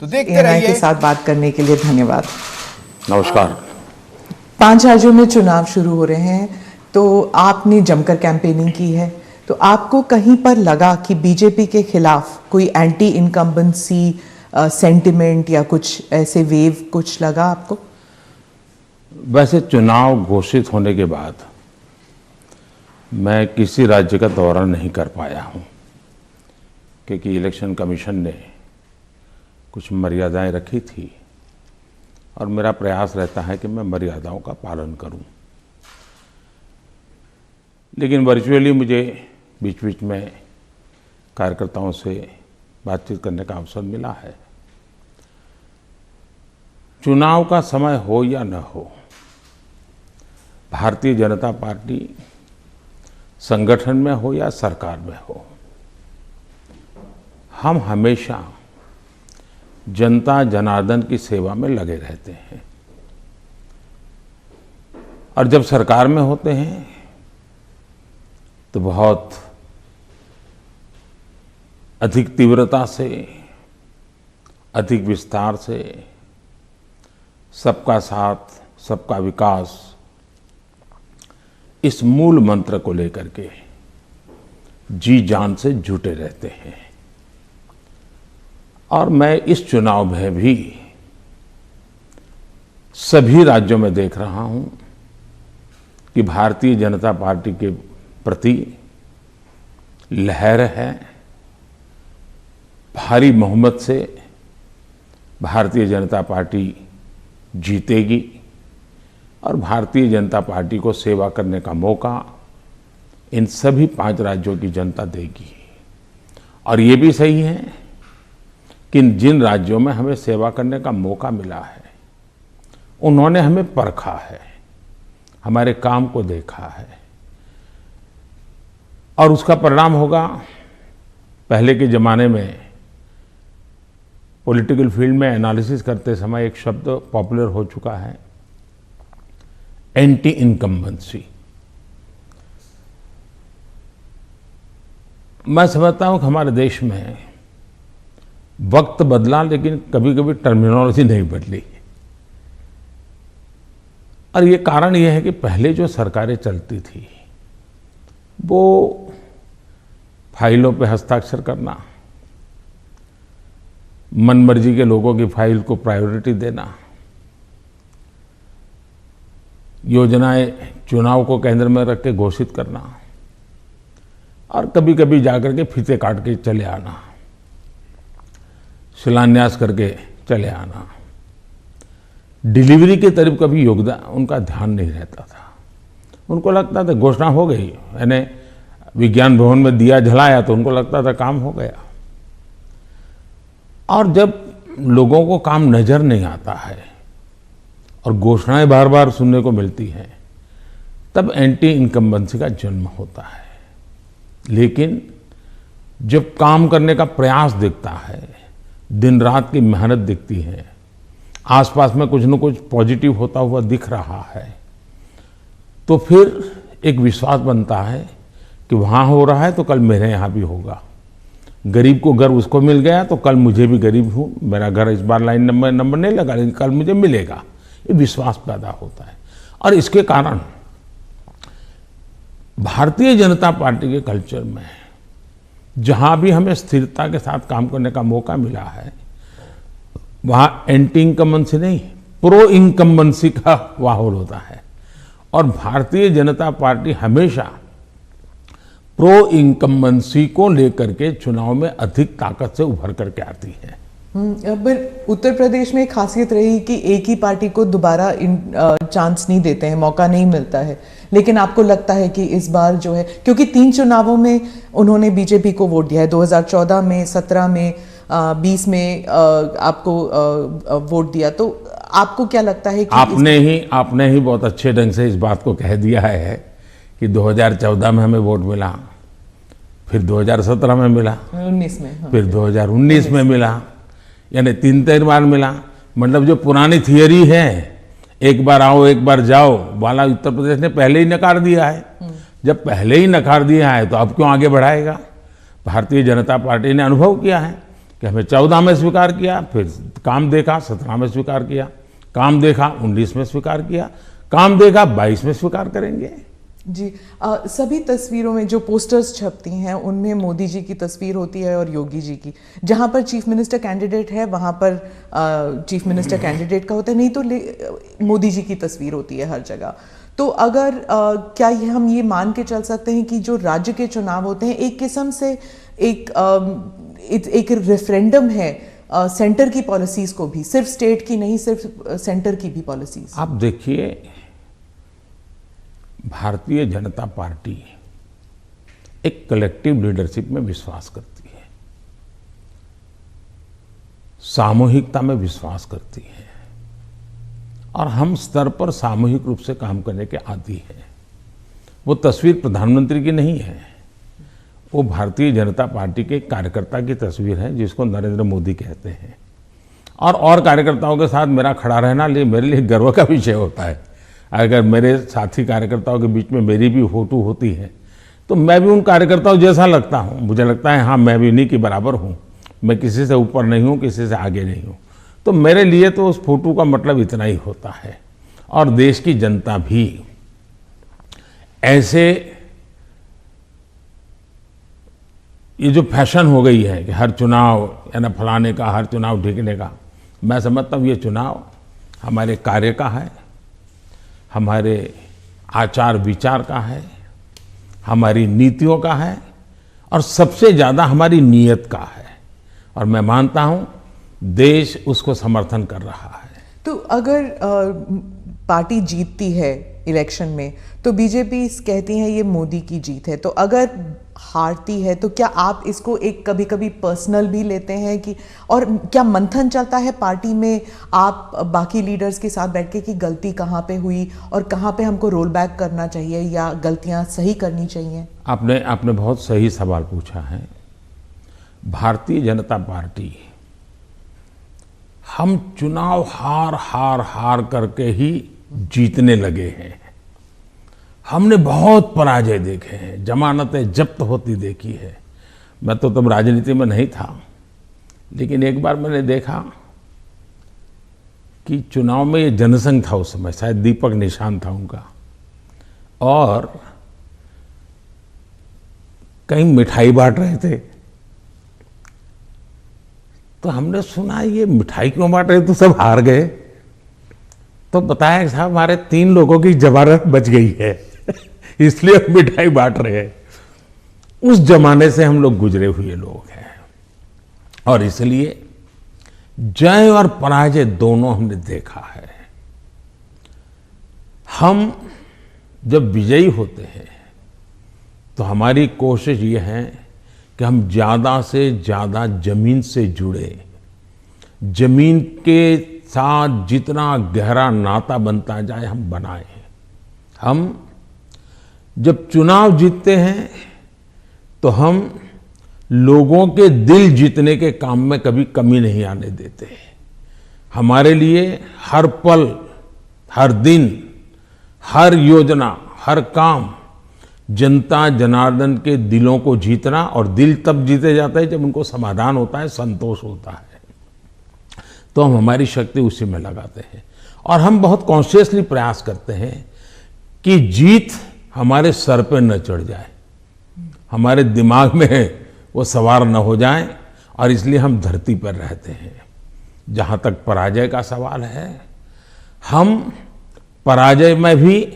तो देखते ANI रहिए। के साथ बात करने के लिए धन्यवाद। नमस्कार। 5 राज्यों में चुनाव शुरू हो रहे हैं, तो आपने जमकर कैंपेनिंग की है, तो आपको कहीं पर लगा कि बीजेपी के खिलाफ कोई एंटी इनकम्बेंसी सेंटिमेंट या कुछ ऐसे वेव कुछ लगा आपको? वैसे चुनाव घोषित होने के बाद मैं किसी राज्य का दौरा नहीं कर पाया हूं, क्योंकि इलेक्शन कमीशन ने कुछ मर्यादाएं रखी थी और मेरा प्रयास रहता है कि मैं मर्यादाओं का पालन करूं। लेकिन वर्चुअली मुझे बीच बीच में कार्यकर्ताओं से बातचीत करने का अवसर मिला है। चुनाव का समय हो या न हो, भारतीय जनता पार्टी संगठन में हो या सरकार में हो, हम हमेशा जनता जनार्दन की सेवा में लगे रहते हैं। और जब सरकार में होते हैं तो बहुत अधिक तीव्रता से, अधिक विस्तार से सबका साथ, सबका विकास, इस मूल मंत्र को लेकर के जी जान से जुटे रहते हैं। और मैं इस चुनाव में भी सभी राज्यों में देख रहा हूं कि भारतीय जनता पार्टी के प्रति लहर है। भारी बहुमत से भारतीय जनता पार्टी जीतेगी और भारतीय जनता पार्टी को सेवा करने का मौका इन सभी 5 राज्यों की जनता देगी। और ये भी सही है कि जिन राज्यों में हमें सेवा करने का मौका मिला है, उन्होंने हमें परखा है, हमारे काम को देखा है और उसका परिणाम होगा। पहले के ज़माने में पॉलिटिकल फील्ड में एनालिसिस करते समय एक शब्द पॉपुलर हो चुका है, एंटी इनकम्बेंसी। मैं समझता हूं कि हमारे देश में वक्त बदला, लेकिन कभी कभी टर्मिनोलॉजी नहीं बदली। और ये कारण ये है कि पहले जो सरकारें चलती थी वो फाइलों पे हस्ताक्षर करना, मनमर्जी के लोगों की फाइल को प्रायोरिटी देना, योजनाएं चुनाव को केंद्र में रख के घोषित करना और कभी कभी जाकर के फीते काट के चले आना, शिलान्यास करके चले आना। डिलीवरी के तरफ कभी योगदान उनका ध्यान नहीं रहता था। उनको लगता था घोषणा हो गई, यानी विज्ञान भवन में दिया जलाया तो उनको लगता था काम हो गया। और जब लोगों को काम नजर नहीं आता है और घोषणाएं बार बार सुनने को मिलती हैं, तब एंटी इनकम्बेंसी का जन्म होता है। लेकिन जब काम करने का प्रयास दिखता है, दिन रात की मेहनत दिखती है, आसपास में कुछ न कुछ पॉजिटिव होता हुआ दिख रहा है, तो फिर एक विश्वास बनता है कि वहाँ हो रहा है तो कल मेरे यहाँ भी होगा। गरीब को घर उसको मिल गया तो कल मुझे भी गरीब हूँ, मेरा घर इस बार लाइन नंबर नहीं लगा लेकिन कल मुझे मिलेगा। ये विश्वास पैदा होता है। और इसके कारण भारतीय जनता पार्टी के कल्चर में जहां भी हमें स्थिरता के साथ काम करने का मौका मिला है, वहां एंटी इनकम्बेंसी नहीं, प्रो इनकम्बेंसी का माहौल होता है। और भारतीय जनता पार्टी हमेशा प्रो इनकम्बेंसी को लेकर के चुनाव में अधिक ताकत से उभर करके आती है। पर उत्तर प्रदेश में एक खासियत रही कि एक ही पार्टी को दोबारा चांस नहीं देते हैं, मौका नहीं मिलता है। लेकिन आपको लगता है कि इस बार जो है, क्योंकि 3 चुनावों में उन्होंने बीजेपी को वोट दिया है, 2014 में, 17 में, 20 में आपको वोट दिया, तो आपको क्या लगता है कि आपने ही बहुत अच्छे ढंग से इस बात को कह दिया है कि 2014 में हमें वोट मिला, फिर 2017 में मिला, 19 में, हाँ, फिर 2019 में मिला, यानी 3 बार मिला। मतलब जो पुरानी थियरी है, एक बार आओ एक बार जाओ वाला, उत्तर प्रदेश ने पहले ही नकार दिया है। जब पहले ही नकार दिया है तो अब क्यों आगे बढ़ाएगा? भारतीय जनता पार्टी ने अनुभव किया है कि हमें 14 में स्वीकार किया, फिर काम देखा 17 में स्वीकार किया, काम देखा 19 में स्वीकार किया, काम देखा 22 में स्वीकार करेंगे। जी सभी तस्वीरों में जो पोस्टर्स छपती हैं उनमें मोदी जी की तस्वीर होती है और योगी जी की। जहां पर चीफ मिनिस्टर कैंडिडेट है वहां पर चीफ मिनिस्टर कैंडिडेट का होता है, नहीं तो मोदी जी की तस्वीर होती है हर जगह। तो अगर क्या हम ये मान के चल सकते हैं कि जो राज्य के चुनाव होते हैं एक किस्म से एक रेफरेंडम है सेंटर की पॉलिसीज को भी, सिर्फ स्टेट की नहीं, सिर्फ सेंटर की भी पॉलिसीज? आप देखिए, भारतीय जनता पार्टी एक कलेक्टिव लीडरशिप में विश्वास करती है, सामूहिकता में विश्वास करती है और हम स्तर पर सामूहिक रूप से काम करने के आदी हैं। वो तस्वीर प्रधानमंत्री की नहीं है, वो भारतीय जनता पार्टी के कार्यकर्ता की तस्वीर है जिसको नरेंद्र मोदी कहते हैं। और कार्यकर्ताओं के साथ मेरा खड़ा रहना मेरे लिए गर्व का विषय होता है। अगर मेरे साथी कार्यकर्ताओं के बीच में मेरी भी फोटो होती है तो मैं भी उन कार्यकर्ताओं जैसा लगता हूँ। मुझे लगता है हाँ, मैं भी उन्हीं के बराबर हूँ, मैं किसी से ऊपर नहीं हूँ, किसी से आगे नहीं हूँ। तो मेरे लिए तो उस फोटो का मतलब इतना ही होता है। और देश की जनता भी ऐसे, ये जो फैशन हो गई है कि हर चुनाव या ना फलाने का, हर चुनाव ढीकने का, मैं समझता हूँ ये चुनाव हमारे कार्य का है, हमारे आचार विचार का है, हमारी नीतियों का है और सबसे ज़्यादा हमारी नीयत का है। और मैं मानता हूँ देश उसको समर्थन कर रहा है। तो अगर पार्टी जीतती है इलेक्शन में तो बीजेपी कहती है ये मोदी की जीत है, तो अगर हारती है तो क्या आप इसको एक कभी कभी पर्सनल भी लेते हैं कि, और क्या मंथन चलता है पार्टी में आप बाकी लीडर्स के साथ बैठ के कि गलती कहाँ पे हुई और कहाँ पे हमको रोल बैक करना चाहिए या गलतियाँ सही करनी चाहिए? आपने बहुत सही सवाल पूछा है। भारतीय जनता पार्टी, हम चुनाव हार करके ही जीतने लगे हैं। हमने बहुत पराजय देखे हैं, जमानतें जब्त होती देखी है। मैं तो तब राजनीति में नहीं था, लेकिन एक बार मैंने देखा कि चुनाव में ये जनसंघ था उस समय, शायद दीपक निशान था उनका, और कहीं मिठाई बांट रहे थे। तो हमने सुना ये मिठाई क्यों बांट रहे, तो सब हार गए। तो बताया कि साहब हमारे 3 लोगों की जमानत बच गई है इसलिए हम मिठाई बांट रहे हैं। उस जमाने से हम लोग गुजरे हुए लोग हैं और इसलिए जय और पराजय दोनों हमने देखा है। हम जब विजयी होते हैं तो हमारी कोशिश ये है कि हम ज़्यादा से ज़्यादा जमीन से जुड़े, जमीन के साथ जितना गहरा नाता बनता जाए हम बनाएं। हम जब चुनाव जीतते हैं तो हम लोगों के दिल जीतने के काम में कभी कमी नहीं आने देते। हमारे लिए हर पल, हर दिन, हर योजना, हर काम जनता जनार्दन के दिलों को जीतना, और दिल तब जीते जाते हैं जब उनको समाधान होता है, संतोष होता है। तो हम हमारी शक्ति उसी में लगाते हैं और हम बहुत कॉन्शियसली प्रयास करते हैं कि जीत हमारे सर पे न चढ़ जाए, हमारे दिमाग में वो सवार न हो जाए, और इसलिए हम धरती पर रहते हैं। जहाँ तक पराजय का सवाल है, हम पराजय में भी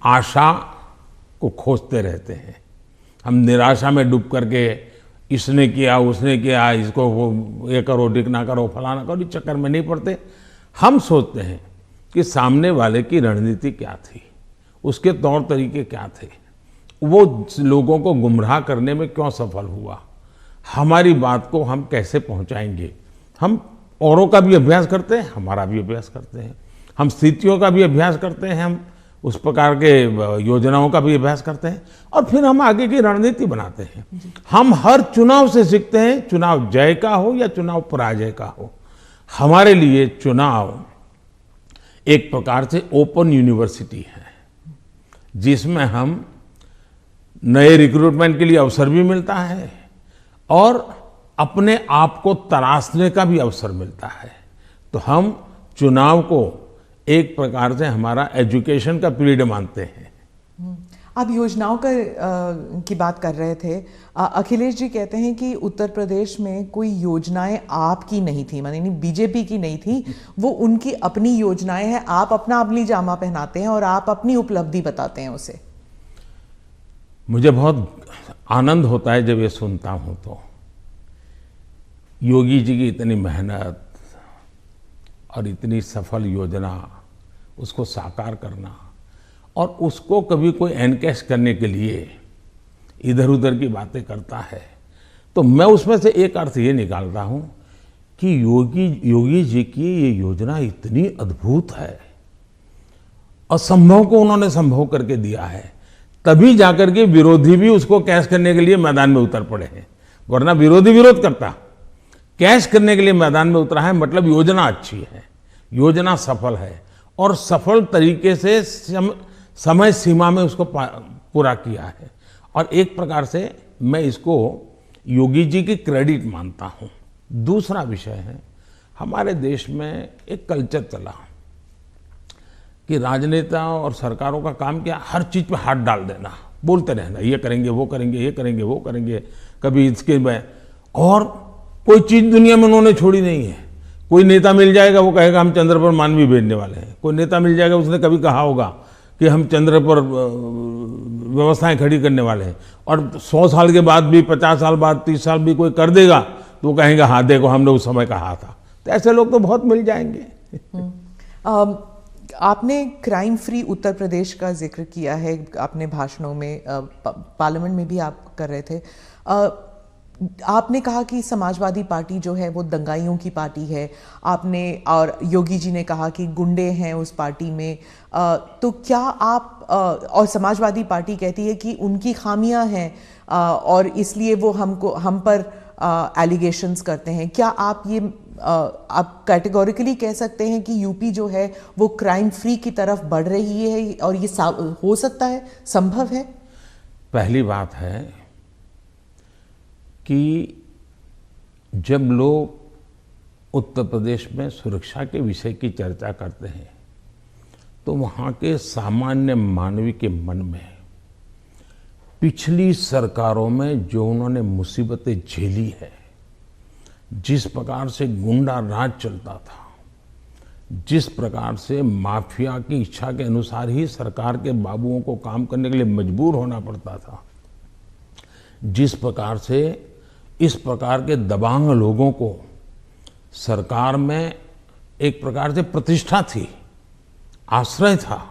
आशा को खोजते रहते हैं। हम निराशा में डूब करके इसने किया, उसने किया, इसको वो ये करो, डिकना करो, फलाना करो, इस चक्कर में नहीं पड़ते। हम सोचते हैं कि सामने वाले की रणनीति क्या थी, उसके तौर तरीके क्या थे, वो लोगों को गुमराह करने में क्यों सफल हुआ, हमारी बात को हम कैसे पहुंचाएंगे। हम औरों का भी अभ्यास करते हैं, हमारा भी अभ्यास करते हैं, हम स्थितियों का भी अभ्यास करते हैं, हम उस प्रकार के योजनाओं का भी अभ्यास करते हैं और फिर हम आगे की रणनीति बनाते हैं। हम हर चुनाव से सीखते हैं, चुनाव जय का हो या चुनाव पराजय का हो। हमारे लिए चुनाव एक प्रकार से ओपन यूनिवर्सिटी है जिसमें हम नए रिक्रूटमेंट के लिए अवसर भी मिलता है और अपने आप को तराशने का भी अवसर मिलता है। तो हम चुनाव को एक प्रकार से हमारा एजुकेशन का पीरियड मानते हैं। आप योजनाओं का की बात कर रहे थे। अखिलेश जी कहते हैं कि उत्तर प्रदेश में कोई योजनाएं आपकी नहीं थी, माने बीजेपी की नहीं थी, वो उनकी अपनी योजनाएं हैं। आप अपना अपनी जामा पहनाते हैं और आप अपनी उपलब्धि बताते हैं उसे। मुझे बहुत आनंद होता है जब ये सुनता हूं तो। योगी जी की इतनी मेहनत और इतनी सफल योजना, उसको साकार करना और उसको कभी कोई एनकैश करने के लिए इधर उधर की बातें करता है, तो मैं उसमें से एक अर्थ ये निकालता हूं कि योगी जी की ये योजना इतनी अद्भुत है, असंभव को उन्होंने संभव करके दिया है, तभी जाकर के विरोधी भी उसको कैश करने के लिए मैदान में उतर पड़े हैं। वरना विरोधी विरोध करता, कैश करने के लिए मैदान में उतरा है, मतलब योजना अच्छी है, योजना सफल है और सफल तरीके से समय सीमा में उसको पूरा किया है। और एक प्रकार से मैं इसको योगी जी की क्रेडिट मानता हूं। दूसरा विषय है, हमारे देश में एक कल्चर चला कि राजनेता और सरकारों का काम क्या, हर चीज पे हाथ डाल देना, बोलते रहना, ये करेंगे वो करेंगे, ये करेंगे वो करेंगे, कभी इसके में। और कोई चीज दुनिया में उन्होंने छोड़ी नहीं है। कोई नेता मिल जाएगा, वो कहेगा हम चंद्र पर मानवी भेजने वाले हैं। कोई नेता मिल जाएगा, उसने कभी कहा होगा कि हम चंद्र पर व्यवस्थाएं खड़ी करने वाले हैं। और 100 साल के बाद भी, 50 साल बाद, 30 साल भी कोई कर देगा तो वो कहेंगे हाँ देखो हमने उस समय कहा था। तो ऐसे लोग तो बहुत मिल जाएंगे। आपने क्राइम फ्री उत्तर प्रदेश का जिक्र किया है अपने भाषणों में, पार्लियामेंट में भी आप कर रहे थे। आपने कहा कि समाजवादी पार्टी जो है वो दंगाइयों की पार्टी है, आपने, और योगी जी ने कहा कि गुंडे हैं उस पार्टी में। तो क्या आप, और समाजवादी पार्टी कहती है कि उनकी खामियां हैं और इसलिए वो हम पर एलिगेशंस करते हैं। क्या आप ये आप कैटेगोरिकली कह सकते हैं कि यूपी जो है वो क्राइम फ्री की तरफ बढ़ रही है और ये हो सकता है, संभव है? पहली बात है कि जब लोग उत्तर प्रदेश में सुरक्षा के विषय की चर्चा करते हैं तो वहाँ के सामान्य मानवी के मन में पिछली सरकारों में जो उन्होंने मुसीबतें झेली है, जिस प्रकार से गुंडा राज चलता था, जिस प्रकार से माफिया की इच्छा के अनुसार ही सरकार के बाबुओं को काम करने के लिए मजबूर होना पड़ता था, जिस प्रकार से इस प्रकार के दबंग लोगों को सरकार में एक प्रकार से प्रतिष्ठा थी, आश्रय था,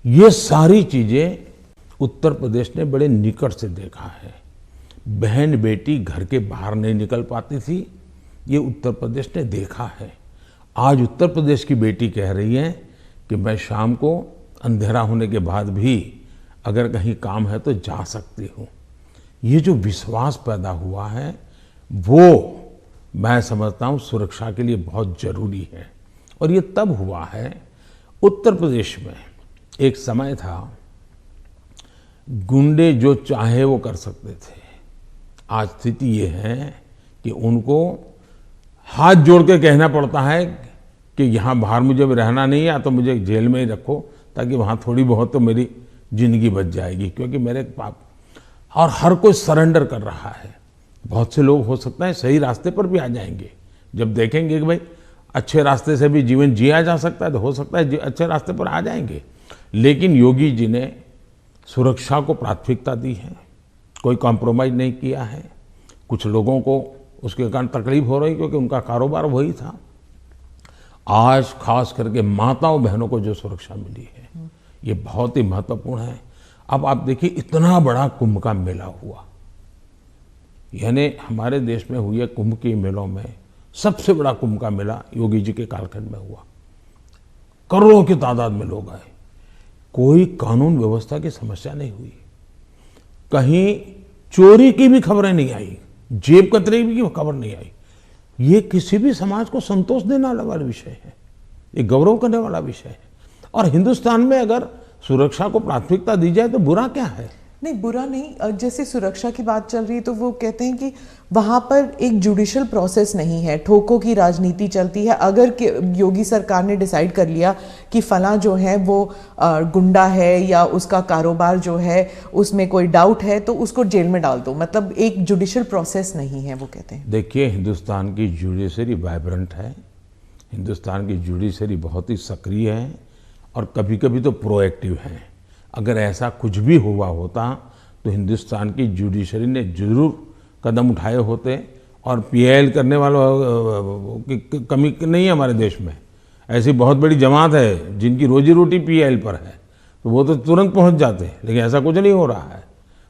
ये सारी चीजें उत्तर प्रदेश ने बड़े निकट से देखा है। बहन बेटी घर के बाहर नहीं निकल पाती थी, ये उत्तर प्रदेश ने देखा है। आज उत्तर प्रदेश की बेटी कह रही है कि मैं शाम को अंधेरा होने के बाद भी अगर कहीं काम है तो जा सकती हूँ। ये जो विश्वास पैदा हुआ है वो मैं समझता हूँ सुरक्षा के लिए बहुत जरूरी है। और ये तब हुआ है, उत्तर प्रदेश में एक समय था गुंडे जो चाहे वो कर सकते थे। आज स्थिति ये है कि उनको हाथ जोड़ के कहना पड़ता है कि यहाँ बाहर मुझे रहना नहीं है, या तो मुझे जेल में ही रखो ताकि वहाँ थोड़ी बहुत तो मेरी जिंदगी बच जाएगी, क्योंकि मेरे पाप। और हर कोई सरेंडर कर रहा है। बहुत से लोग हो सकता है सही रास्ते पर भी आ जाएंगे, जब देखेंगे कि भाई अच्छे रास्ते से भी जीवन जिया जा सकता है तो हो सकता है अच्छे रास्ते पर आ जाएंगे। लेकिन योगी जी ने सुरक्षा को प्राथमिकता दी है, कोई कॉम्प्रोमाइज नहीं किया है। कुछ लोगों को उसके कारण तकलीफ हो रही क्योंकि उनका कारोबार वही था। आज खास करके माताओं बहनों को जो सुरक्षा मिली है ये बहुत ही महत्वपूर्ण है। अब आप देखिए इतना बड़ा कुंभ का मेला हुआ, यानी हमारे देश में हुए कुंभ के मेलों में सबसे बड़ा कुंभ का मेला योगी जी के कालखंड में हुआ। करोड़ों की तादाद में लोग आए, कोई कानून व्यवस्था की समस्या नहीं हुई, कहीं चोरी की भी खबरें नहीं आई, जेब कतरे की खबर नहीं आई। ये किसी भी समाज को संतोष देने वाला विषय है, ये गौरव करने वाला विषय है। और हिंदुस्तान में अगर सुरक्षा को प्राथमिकता दी जाए तो बुरा क्या है? नहीं, बुरा नहीं। जैसे सुरक्षा की बात चल रही है तो वो कहते हैं कि वहां पर एक जुडिशियल प्रोसेस नहीं है, ठोकों की राजनीति चलती है। अगर योगी सरकार ने डिसाइड कर लिया कि फला जो है वो गुंडा है या उसका कारोबार जो है उसमें कोई डाउट है तो उसको जेल में डाल दो, मतलब एक जुडिशियल प्रोसेस नहीं है, वो कहते हैं। देखिए, हिंदुस्तान की जुडिशरी वाइब्रेंट है, हिंदुस्तान की जुडिशरी बहुत ही सक्रिय है और कभी कभी तो प्रोएक्टिव है। अगर ऐसा कुछ भी हुआ होता तो हिंदुस्तान की जुडिशरी ने जरूर कदम उठाए होते और पीआईएल करने वालों की कमी नहीं है हमारे देश में। ऐसी बहुत बड़ी जमात है जिनकी रोजी रोटी पीआईएल पर है, तो वो तो तुरंत पहुंच जाते हैं, लेकिन ऐसा कुछ नहीं हो रहा है।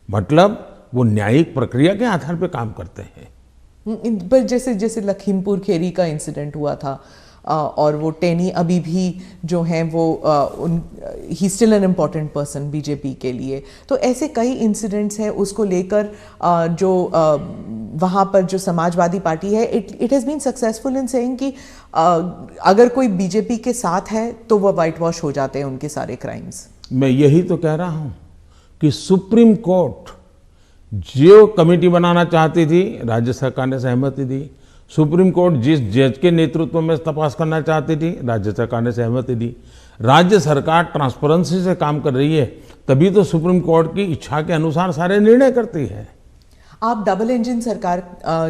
मतलब वो न्यायिक प्रक्रिया के आधार पर काम करते हैं। पर जैसे जैसे लखीमपुर खेरी का इंसिडेंट हुआ था और वो टेनी अभी भी जो हैं वो he still an important person BJP के लिए, तो ऐसे कई इंसिडेंट्स हैं उसको लेकर जो वहाँ पर जो समाजवादी पार्टी है it has been successful in saying कि अगर कोई बीजेपी के साथ है तो वह वाइट वॉश हो जाते हैं उनके सारे क्राइम्स। मैं यही तो कह रहा हूँ कि सुप्रीम कोर्ट जो कमेटी बनाना चाहती थी, राज्य सरकार ने सहमति दी। सुप्रीम कोर्ट जिस जज के नेतृत्व में तपास करना चाहती थी, राज्य सरकार ने सहमति दी। राज्य सरकार ट्रांसपेरेंसी से काम कर रही है, तभी तो सुप्रीम कोर्ट की इच्छा के अनुसार सारे निर्णय करती है। आप डबल इंजन सरकार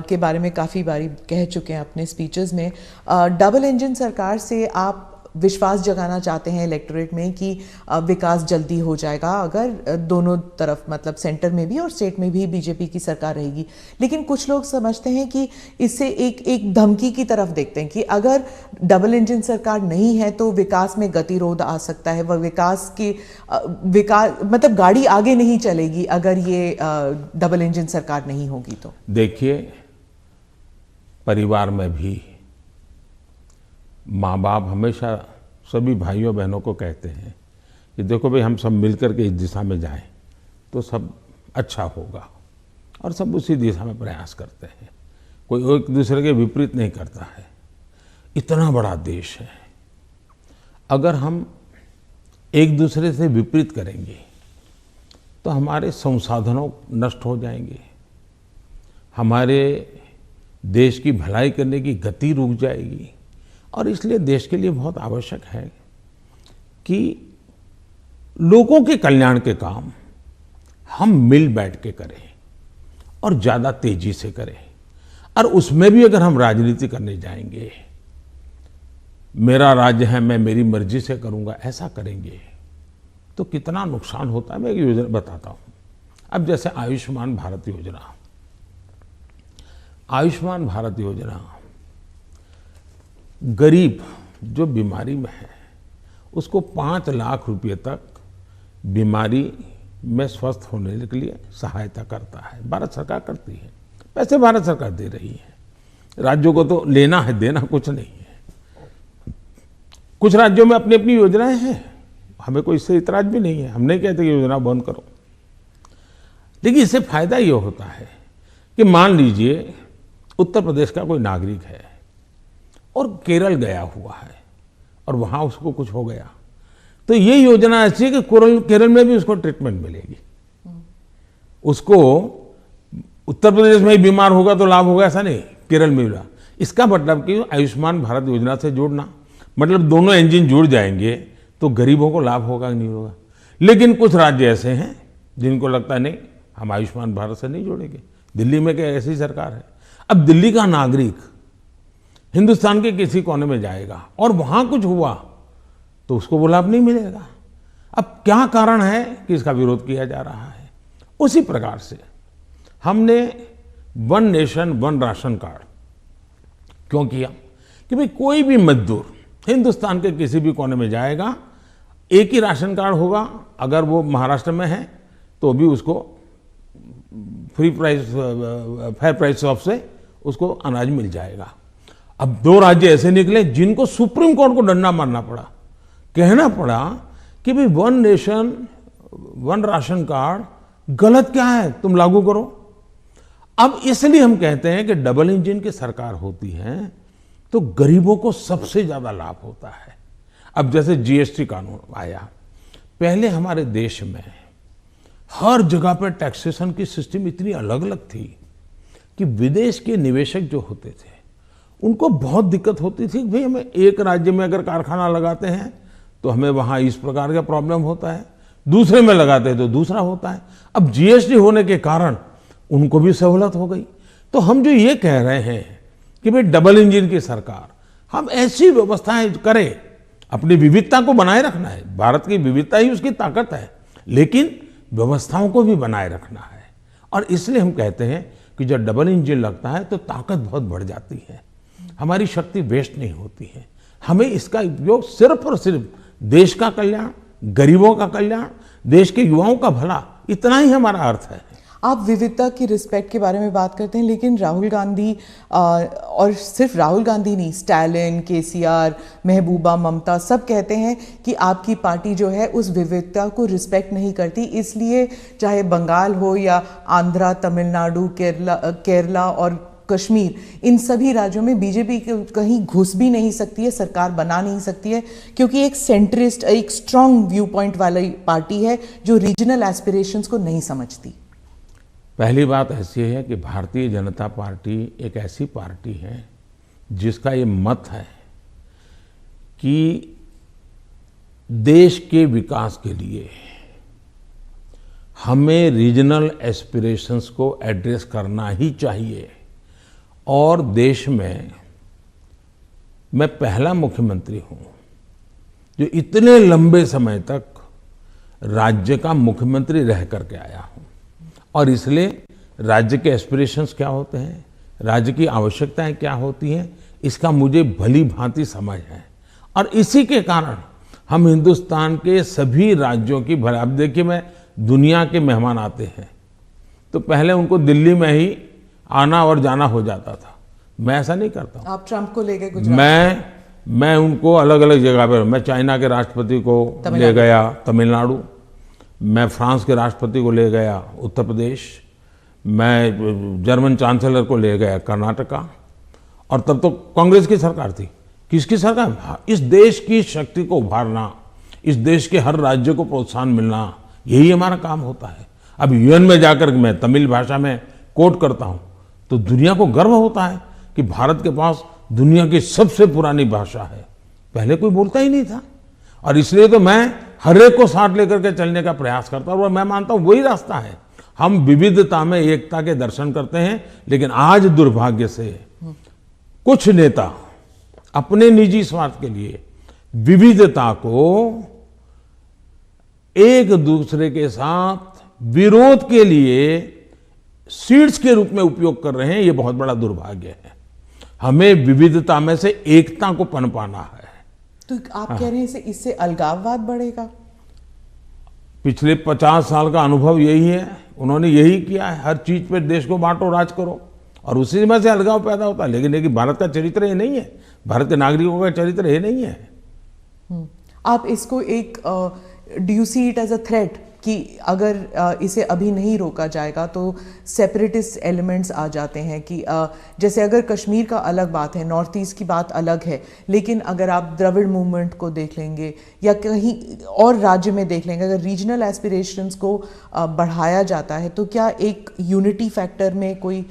के बारे में काफ़ी बारी कह चुके हैं अपने स्पीचेस में। डबल इंजन सरकार से आप विश्वास जगाना चाहते हैं इलेक्टोरेट में कि विकास जल्दी हो जाएगा अगर दोनों तरफ, मतलब सेंटर में भी और स्टेट में भी बीजेपी की सरकार रहेगी। लेकिन कुछ लोग समझते हैं कि इससे एक धमकी की तरफ देखते हैं कि अगर डबल इंजन सरकार नहीं है तो विकास में गतिरोध आ सकता है, वह विकास मतलब गाड़ी आगे नहीं चलेगी अगर ये डबल इंजन सरकार नहीं होगी तो। देखिए, परिवार में भी माँ बाप हमेशा सभी भाइयों बहनों को कहते हैं कि देखो भाई, हम सब मिलकर के इस दिशा में जाएं तो सब अच्छा होगा, और सब उसी दिशा में प्रयास करते हैं। कोई एक दूसरे के विपरीत नहीं करता है। इतना बड़ा देश है, अगर हम एक दूसरे से विपरीत करेंगे तो हमारे संसाधनों नष्ट हो जाएंगे, हमारे देश की भलाई करने की गति रुक जाएगी। और इसलिए देश के लिए बहुत आवश्यक है कि लोगों के कल्याण के काम हम मिल बैठ के करें और ज़्यादा तेजी से करें। और उसमें भी अगर हम राजनीति करने जाएंगे, मेरा राज्य है मैं मेरी मर्जी से करूंगा, ऐसा करेंगे तो कितना नुकसान होता है। मैं एक योजना बताता हूं। अब जैसे आयुष्मान भारत योजना, आयुष्मान भारत योजना गरीब जो बीमारी में है उसको 5 लाख रुपए तक बीमारी में स्वस्थ होने के लिए सहायता करता है। भारत सरकार करती है, पैसे भारत सरकार दे रही है। राज्यों को तो लेना है, देना कुछ नहीं है। कुछ राज्यों में अपनी अपनी योजनाएं हैं, हमें कोई इससे इतराज भी नहीं है। हम नहीं कहते कि योजना बंद करो, लेकिन इससे फायदा ये होता है कि मान लीजिए उत्तर प्रदेश का कोई नागरिक है और केरल गया हुआ है और वहां उसको कुछ हो गया, तो ये योजना ऐसी है कि केरल में भी उसको ट्रीटमेंट मिलेगी। उसको उत्तर प्रदेश में ही बीमार होगा तो लाभ होगा ऐसा नहीं, केरल में भी। इसका मतलब कि आयुष्मान भारत योजना से जोड़ना मतलब दोनों इंजन जुड़ जाएंगे तो गरीबों को लाभ होगा कि नहीं होगा। लेकिन कुछ राज्य ऐसे हैं जिनको लगता है नहीं, हम आयुष्मान भारत से नहीं जोड़ेंगे। दिल्ली में क्या ऐसी सरकार है। अब दिल्ली का नागरिक हिंदुस्तान के किसी कोने में जाएगा और वहां कुछ हुआ तो उसको वो लाभ नहीं मिलेगा। अब क्या कारण है कि इसका विरोध किया जा रहा है? उसी प्रकार से हमने one nation one ration card क्यों किया कि भाई कोई भी मजदूर हिंदुस्तान के किसी भी कोने में जाएगा, एक ही राशन कार्ड होगा। अगर वो महाराष्ट्र में है तो भी उसको फेयर प्राइस शॉप से उसको अनाज मिल जाएगा। अब 2 राज्य ऐसे निकले जिनको सुप्रीम कोर्ट को डंडा मारना पड़ा, कहना पड़ा कि भाई one nation one ration card गलत क्या है, तुम लागू करो। अब इसलिए हम कहते हैं कि डबल इंजन की सरकार होती है तो गरीबों को सबसे ज्यादा लाभ होता है। अब जैसे जीएसटी कानून आया, पहले हमारे देश में हर जगह पर टैक्सेशन की सिस्टम इतनी अलग अलग थी कि विदेश के निवेशक जो होते थे उनको बहुत दिक्कत होती थी। भाई हमें एक राज्य में अगर कारखाना लगाते हैं तो हमें वहाँ इस प्रकार का प्रॉब्लम होता है, दूसरे में लगाते हैं तो दूसरा होता है। अब जीएसटी होने के कारण उनको भी सहूलत हो गई। तो हम जो ये कह रहे हैं कि भाई डबल इंजन की सरकार, हम ऐसी व्यवस्थाएं करें, अपनी विविधता को बनाए रखना है, भारत की विविधता ही उसकी ताकत है, लेकिन व्यवस्थाओं को भी बनाए रखना है। और इसलिए हम कहते हैं कि जब डबल इंजन लगता है तो ताकत बहुत बढ़ जाती है, हमारी शक्ति वेस्ट नहीं होती है। हमें इसका उपयोग सिर्फ और सिर्फ देश का कल्याण, गरीबों का कल्याण, देश के युवाओं का भला, इतना ही हमारा अर्थ है। आप विविधता की रिस्पेक्ट के बारे में बात करते हैं, लेकिन राहुल गांधी और सिर्फ राहुल गांधी नहीं, स्टालिन, केसीआर, महबूबा, ममता सब कहते हैं कि आपकी पार्टी जो है उस विविधता को रिस्पेक्ट नहीं करती, इसलिए चाहे बंगाल हो या आंध्रा, तमिलनाडु, केरला और कश्मीर, इन सभी राज्यों में बीजेपी कहीं घुस भी नहीं सकती है, सरकार बना नहीं सकती है, क्योंकि एक सेंट्रिस्ट, एक स्ट्रांग व्यू पॉइंट वाली पार्टी है जो रीजनल एस्पिरेशंस को नहीं समझती। पहली बात ऐसी है कि भारतीय जनता पार्टी एक ऐसी पार्टी है जिसका ये मत है कि देश के विकास के लिए हमें रीजनल एस्पिरेशंस को एड्रेस करना ही चाहिए। और देश में मैं पहला मुख्यमंत्री हूं जो इतने लंबे समय तक राज्य का मुख्यमंत्री रह करके आया हूं, और इसलिए राज्य के एस्पिरेशंस क्या होते हैं, राज्य की आवश्यकताएं क्या होती हैं, इसका मुझे भली भांति समझ है। और इसी के कारण हम हिंदुस्तान के सभी राज्यों की भला, अब देखिए मैं दुनिया के मेहमान आते हैं तो पहले उनको दिल्ली में ही आना और जाना हो जाता था, मैं ऐसा नहीं करता हूं। आप ट्रंप को ले गए गुजरात? मैं उनको अलग अलग जगह पर, मैं चाइना के राष्ट्रपति को ले गया तमिलनाडु, मैं फ्रांस के राष्ट्रपति को ले गया उत्तर प्रदेश, मैं जर्मन चांसलर को ले गया कर्नाटका, और तब तो कांग्रेस की सरकार थी। किसकी सरकार? इस देश की शक्ति को उभारना, इस देश के हर राज्य को प्रोत्साहन मिलना, यही हमारा काम होता है। अब यूएन में जाकर मैं तमिल भाषा में कोट करता हूं तो दुनिया को गर्व होता है कि भारत के पास दुनिया की सबसे पुरानी भाषा है, पहले कोई बोलता ही नहीं था। और इसलिए तो मैं हर एक को साथ लेकर के चलने का प्रयास करता हूं, और मैं मानता हूं वही रास्ता है। हम विविधता में एकता के दर्शन करते हैं, लेकिन आज दुर्भाग्य से कुछ नेता अपने निजी स्वार्थ के लिए विविधता को एक दूसरे के साथ विरोध के लिए सीड्स के रूप में उपयोग कर रहे हैं। ये बहुत बड़ा दुर्भाग्य है। हमें विविधता में से एकता को पनपाना है। तो आप कह रहे हैं इससे अलगाववाद बढ़ेगा? पिछले 50 साल का अनुभव यही है, उन्होंने यही किया है, हर चीज पे देश को बांटो, राज करो, और उसी में से अलगाव पैदा होता है। लेकिन भारत का चरित्र ये नहीं है, भारत के नागरिकों का चरित्र ये नहीं है। आप इसको एक do you see it as a threat कि अगर इसे अभी नहीं रोका जाएगा तो सेपरेटिस्ट एलिमेंट्स आ जाते हैं कि जैसे अगर कश्मीर का अलग बात है, नॉर्थ ईस्ट की बात अलग है, लेकिन अगर आप द्रविड़ मूवमेंट को देख लेंगे या कहीं और राज्य में देख लेंगे, अगर रीजनल एस्पिरेशंस को बढ़ाया जाता है तो क्या एक यूनिटी फैक्टर में कोई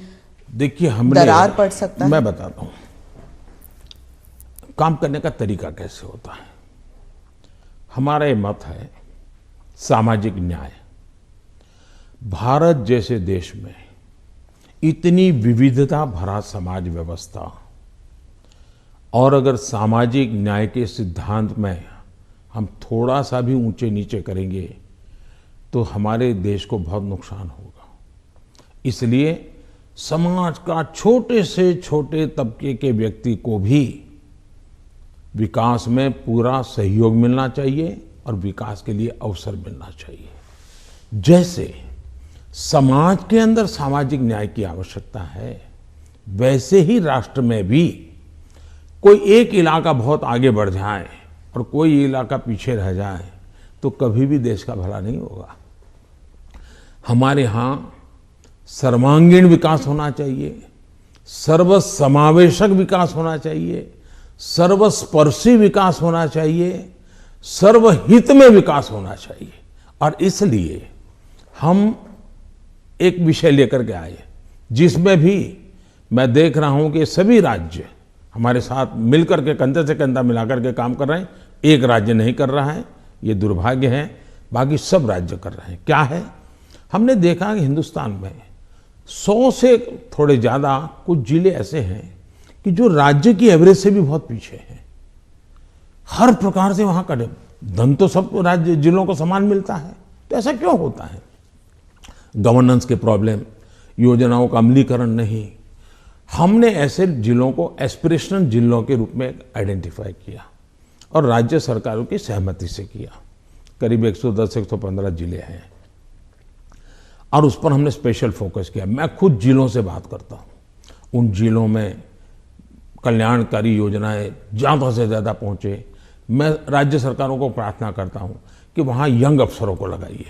देखिए हमने दरार पड़ सकता है? मैं बताता हूँ काम करने का तरीका कैसे होता है। हमारा ये मत है सामाजिक न्याय। भारत जैसे देश में इतनी विविधता भरा समाज व्यवस्था, और अगर सामाजिक न्याय के सिद्धांत में हम थोड़ा सा भी ऊंचे नीचे करेंगे तो हमारे देश को बहुत नुकसान होगा। इसलिए समाज का छोटे से छोटे तबके के व्यक्ति को भी विकास में पूरा सहयोग मिलना चाहिए और विकास के लिए अवसर मिलना चाहिए। जैसे समाज के अंदर सामाजिक न्याय की आवश्यकता है, वैसे ही राष्ट्र में भी कोई एक इलाका बहुत आगे बढ़ जाए और कोई इलाका पीछे रह जाए तो कभी भी देश का भला नहीं होगा। हमारे यहाँ सर्वांगीण विकास होना चाहिए, सर्वसमावेशक विकास होना चाहिए, सर्वस्पर्शी विकास होना चाहिए, सर्वहित में विकास होना चाहिए। और इसलिए हम एक विषय लेकर के आए जिसमें भी मैं देख रहा हूं कि सभी राज्य हमारे साथ मिलकर के कंधे से कंधा मिलाकर के काम कर रहे हैं। एक राज्य नहीं कर रहा है, ये दुर्भाग्य है, बाकी सब राज्य कर रहे हैं। क्या है, हमने देखा कि हिंदुस्तान में 100 से थोड़े ज़्यादा कुछ जिले ऐसे हैं कि जो राज्य की एवरेज से भी बहुत पीछे हैं। हर प्रकार से वहाँ का धन तो सब राज्य जिलों को समान मिलता है, तो ऐसा क्यों होता है? गवर्नेंस के प्रॉब्लम, योजनाओं का अमलीकरण नहीं। हमने ऐसे जिलों को एस्पिरेशनल जिलों के रूप में आइडेंटिफाई किया और राज्य सरकारों की सहमति से किया। करीब 110-115 जिले हैं और उस पर हमने स्पेशल फोकस किया। मैं खुद जिलों से बात करता हूँ, उन जिलों में कल्याणकारी योजनाएं ज़्यादा से ज़्यादा पहुँचे। मैं राज्य सरकारों को प्रार्थना करता हूँ कि वहाँ यंग अफसरों को लगाइए,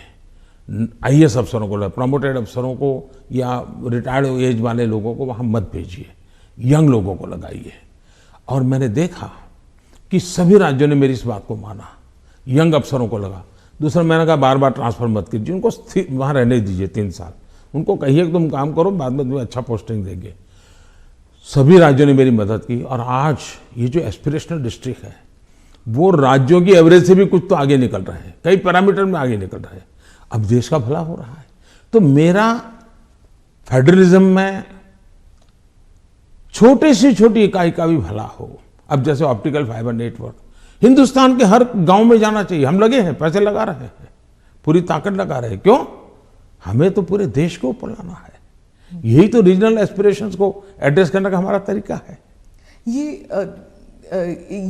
IAS अफसरों को, प्रमोटेड अफसरों को या रिटायर्ड एज वाले लोगों को वहाँ मत भेजिए, यंग लोगों को लगाइए। और मैंने देखा कि सभी राज्यों ने मेरी इस बात को माना, यंग अफसरों को लगा। दूसरा, मैंने कहा बार बार ट्रांसफर मत कीजिए, उनको वहाँ रहने दीजिए 3 साल, उनको कहिए कि तुम काम करो, बाद में तुम्हें अच्छा पोस्टिंग देंगे। सभी राज्यों ने मेरी मदद की और आज ये जो एस्पिरेशनल डिस्ट्रिक्ट है वो राज्यों की एवरेज से भी कुछ तो आगे निकल रहे हैं, कई पैरामीटर में आगे निकल रहे हैं। अब देश का भला हो रहा है। तो मेरा फेडरलिज्म में छोटी से छोटी इकाई का भी भला हो। अब जैसे ऑप्टिकल फाइबर नेटवर्क हिंदुस्तान के हर गांव में जाना चाहिए। हम लगे हैं, पैसे लगा रहे हैं, पूरी ताकत लगा रहे हैं। क्यों? हमें तो पूरे देश को ऊपर लाना है। यही तो रीजनल एस्पिरेशंस को एड्रेस करने का हमारा तरीका है।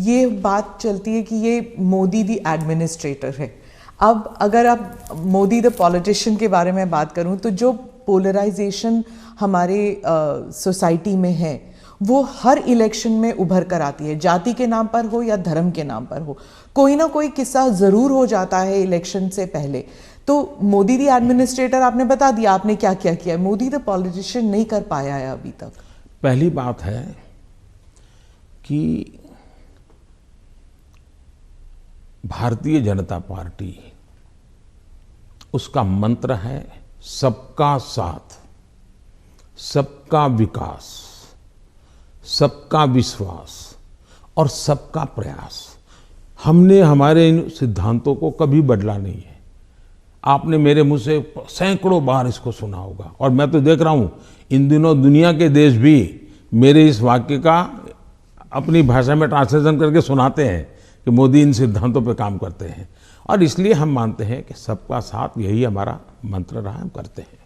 ये बात चलती है कि ये मोदी दी एडमिनिस्ट्रेटर है। अब अगर आप मोदी द पॉलिटिशियन के बारे में बात करूं तो जो पोलराइजेशन हमारे सोसाइटी में है वो हर इलेक्शन में उभर कर आती है, जाति के नाम पर हो या धर्म के नाम पर हो। कोई ना कोई किस्सा जरूर हो जाता है इलेक्शन से पहले। तो मोदी दी एडमिनिस्ट्रेटर आपने बता दिया आपने क्या क्या किया है, मोदी द पॉलिटिशियन नहीं कर पाया है अभी तक। पहली बात है कि भारतीय जनता पार्टी, उसका मंत्र है सबका साथ, सबका विकास, सबका विश्वास और सबका प्रयास। हमने हमारे इन सिद्धांतों को कभी बदला नहीं है। आपने मेरे मुंह से सैकड़ों बार इसको सुना होगा और मैं तो देख रहा हूं इन दिनों दुनिया के देश भी मेरे इस वाक्य का अपनी भाषा में ट्रांसलेशन करके सुनाते हैं कि मोदी इन सिद्धांतों पे काम करते हैं। और इसलिए हम मानते हैं कि सबका साथ, यही हमारा मंत्र रहा, हम करते हैं।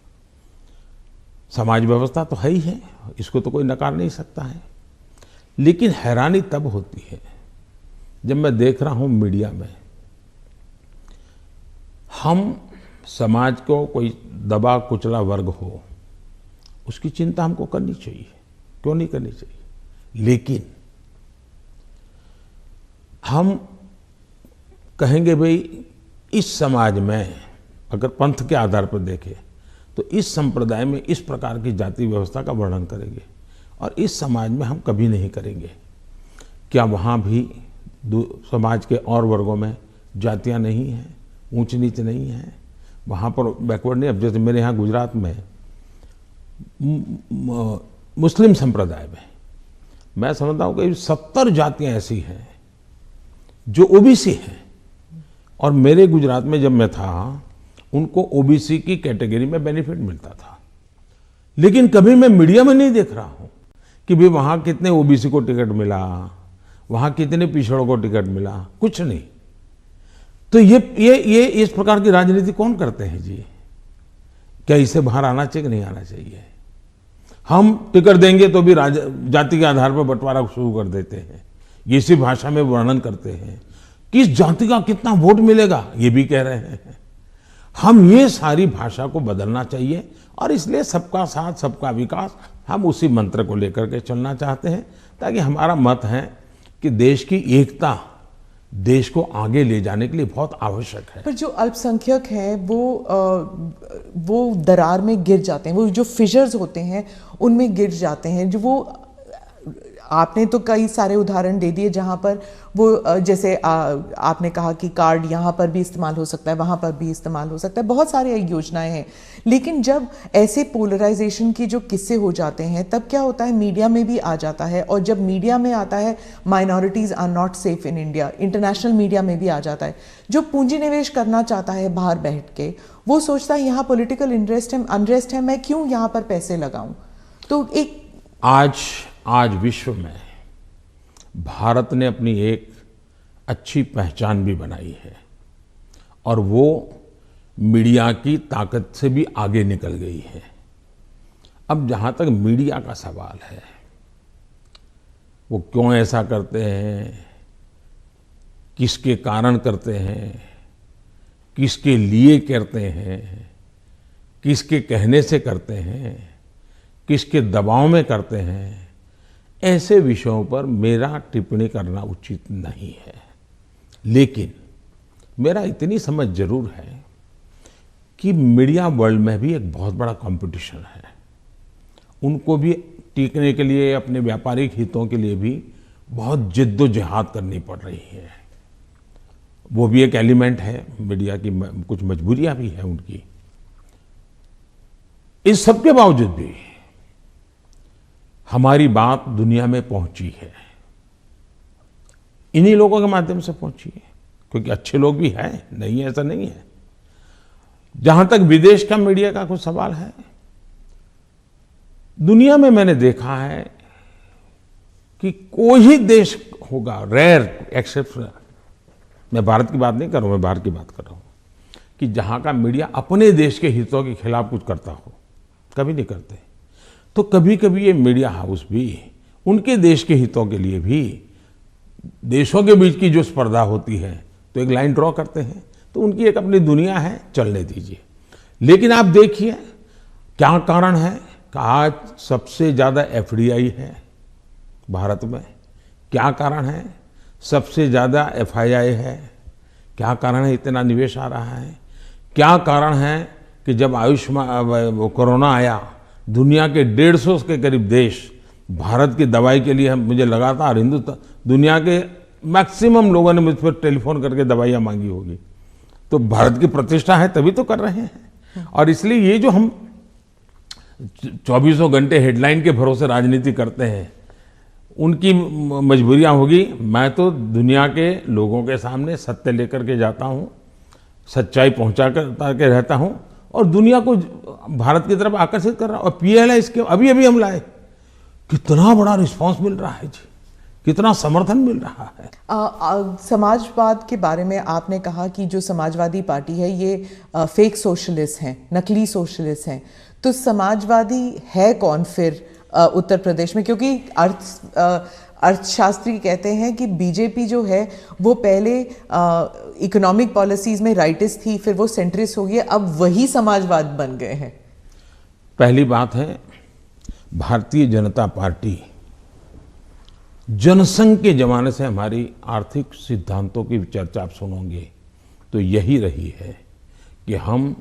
समाज व्यवस्था तो है ही है, इसको तो कोई नकार नहीं सकता है। लेकिन हैरानी तब होती है जब मैं देख रहा हूं मीडिया में हम समाज को कोई दबा कुचला वर्ग हो, उसकी चिंता हमको करनी चाहिए, क्यों नहीं करनी चाहिए। लेकिन हम कहेंगे भाई इस समाज में अगर पंथ के आधार पर देखें तो इस संप्रदाय में इस प्रकार की जाति व्यवस्था का वर्णन करेंगे और इस समाज में हम कभी नहीं करेंगे। क्या वहाँ भी समाज के और वर्गों में जातियाँ नहीं हैं, ऊंच नीच नहीं है, वहाँ पर बैकवर्ड नहीं। अब जैसे मेरे यहाँ गुजरात में मुस्लिम संप्रदाय में मैं समझता हूँ कि 70 जातियाँ ऐसी हैं जो ओबीसी हैं और मेरे गुजरात में जब मैं था उनको ओबीसी की कैटेगरी में बेनिफिट मिलता था। लेकिन कभी मैं मीडिया में नहीं देख रहा हूँ कि भाई वहाँ कितने ओबीसी को टिकट मिला, वहाँ कितने पिछड़ों को टिकट मिला, कुछ नहीं। तो ये इस प्रकार की राजनीति कौन करते हैं जी? क्या इससे बाहर आना चाहिए कि नहीं आना चाहिए? हम टिकट देंगे तो भी जाति के आधार पर बंटवारा शुरू कर देते हैं, ये इसी भाषा में वर्णन करते हैं। किस जाति का कितना वोट मिलेगा ये भी कह रहे हैं। हम ये सारी भाषा को बदलना चाहिए और इसलिए सबका साथ सबका विकास, हम उसी मंत्र को लेकर के चलना चाहते हैं ताकि हमारा मत है कि देश की एकता देश को आगे ले जाने के लिए बहुत आवश्यक है। पर जो अल्पसंख्यक हैं वो दरार में गिर जाते हैं, वो जो फिशर्स होते हैं उनमें गिर जाते हैं। जो वो आपने तो कई सारे उदाहरण दे दिए जहां पर वो जैसे आपने कहा कि कार्ड यहाँ पर भी इस्तेमाल हो सकता है, वहां पर भी इस्तेमाल हो सकता है, बहुत सारी योजनाएं हैं। लेकिन जब ऐसे पोलराइजेशन की जो किस्से हो जाते हैं तब क्या होता है, मीडिया में भी आ जाता है, और जब मीडिया में आता है minorities are not safe in India, international media में भी आ जाता है। जो पूंजी निवेश करना चाहता है बाहर बैठ के, वो सोचता है यहाँ पॉलिटिकल अनरेस्ट है, मैं क्यों यहाँ पर पैसे लगाऊं। तो एक आज विश्व में भारत ने अपनी एक अच्छी पहचान भी बनाई है, और वो मीडिया की ताकत से भी आगे निकल गई है। अब जहां तक मीडिया का सवाल है, वो क्यों ऐसा करते हैं, किसके कारण करते हैं, किसके लिए करते हैं, किसके कहने से करते हैं, किसके दबाव में करते हैं, ऐसे विषयों पर मेरा टिप्पणी करना उचित नहीं है। लेकिन मेरा इतनी समझ जरूर है कि मीडिया वर्ल्ड में भी एक बहुत बड़ा कंपटीशन है। उनको भी टिकने के लिए, अपने व्यापारिक हितों के लिए भी बहुत जिद्दोजहद करनी पड़ रही है। वो भी एक एलिमेंट है, मीडिया की कुछ मजबूरियां भी है उनकी। इस सब के बावजूद भी हमारी बात दुनिया में पहुंची है, इन्हीं लोगों के माध्यम से पहुंची है, क्योंकि अच्छे लोग भी हैं, नहीं ऐसा नहीं है। जहां तक विदेश का मीडिया का कुछ सवाल है, दुनिया में मैंने देखा है कि कोई ही देश होगा, रेयर एक्सेप्शन, मैं भारत की बात नहीं कर रहा हूं, मैं बाहर की बात कर रहा हूं, कि जहां का मीडिया अपने देश के हितों के खिलाफ कुछ करता हो, कभी नहीं करते। तो कभी कभी ये मीडिया हाउस भी उनके देश के हितों के लिए भी, देशों के बीच की जो स्पर्धा होती है तो एक लाइन ड्रॉ करते हैं, तो उनकी एक अपनी दुनिया है, चलने दीजिए। लेकिन आप देखिए क्या कारण है कि आज सबसे ज्यादा एफडीआई है भारत में, क्या कारण है सबसे ज्यादा एफआईआई है, क्या कारण है इतना निवेश आ रहा है, क्या कारण है कि जब आयुष्मान कोरोना आया, दुनिया के 150 के करीब देश भारत की दवाई के लिए, मुझे लगातार हिंदुस्तान, दुनिया के मैक्सिमम लोगों ने मुझ पर टेलीफोन करके दवाइयाँ मांगी होगी। तो भारत की प्रतिष्ठा है तभी तो कर रहे हैं। और इसलिए ये जो हम 24 घंटे हेडलाइन के भरोसे राजनीति करते हैं, उनकी मजबूरियां होगी। मैं तो दुनिया के लोगों के सामने सत्य लेकर के जाता हूँ, सच्चाई पहुँचा के रहता हूँ, और दुनिया को भारत की तरफ आकर्षित कर रहा हूँ। और पीएलआई स्कीम अभी अभी हम लाए, कितना बड़ा रिस्पांस मिल रहा है जी, कितना समर्थन मिल रहा है। समाजवाद के बारे में आपने कहा कि जो समाजवादी पार्टी है ये फेक सोशलिस्ट हैं, नकली सोशलिस्ट हैं। तो समाजवादी है कौन फिर उत्तर प्रदेश में? क्योंकि अर्थशास्त्री कहते हैं कि बीजेपी जो है वो पहले इकोनॉमिक पॉलिसीज में राइटिस्ट थी, फिर वो सेंट्रिस्ट हो गई, अब वही समाजवाद बन गए हैं। पहली बात है, भारतीय जनता पार्टी जनसंघ के जमाने से हमारी आर्थिक सिद्धांतों की चर्चा आप सुनोगे तो यही रही है कि हम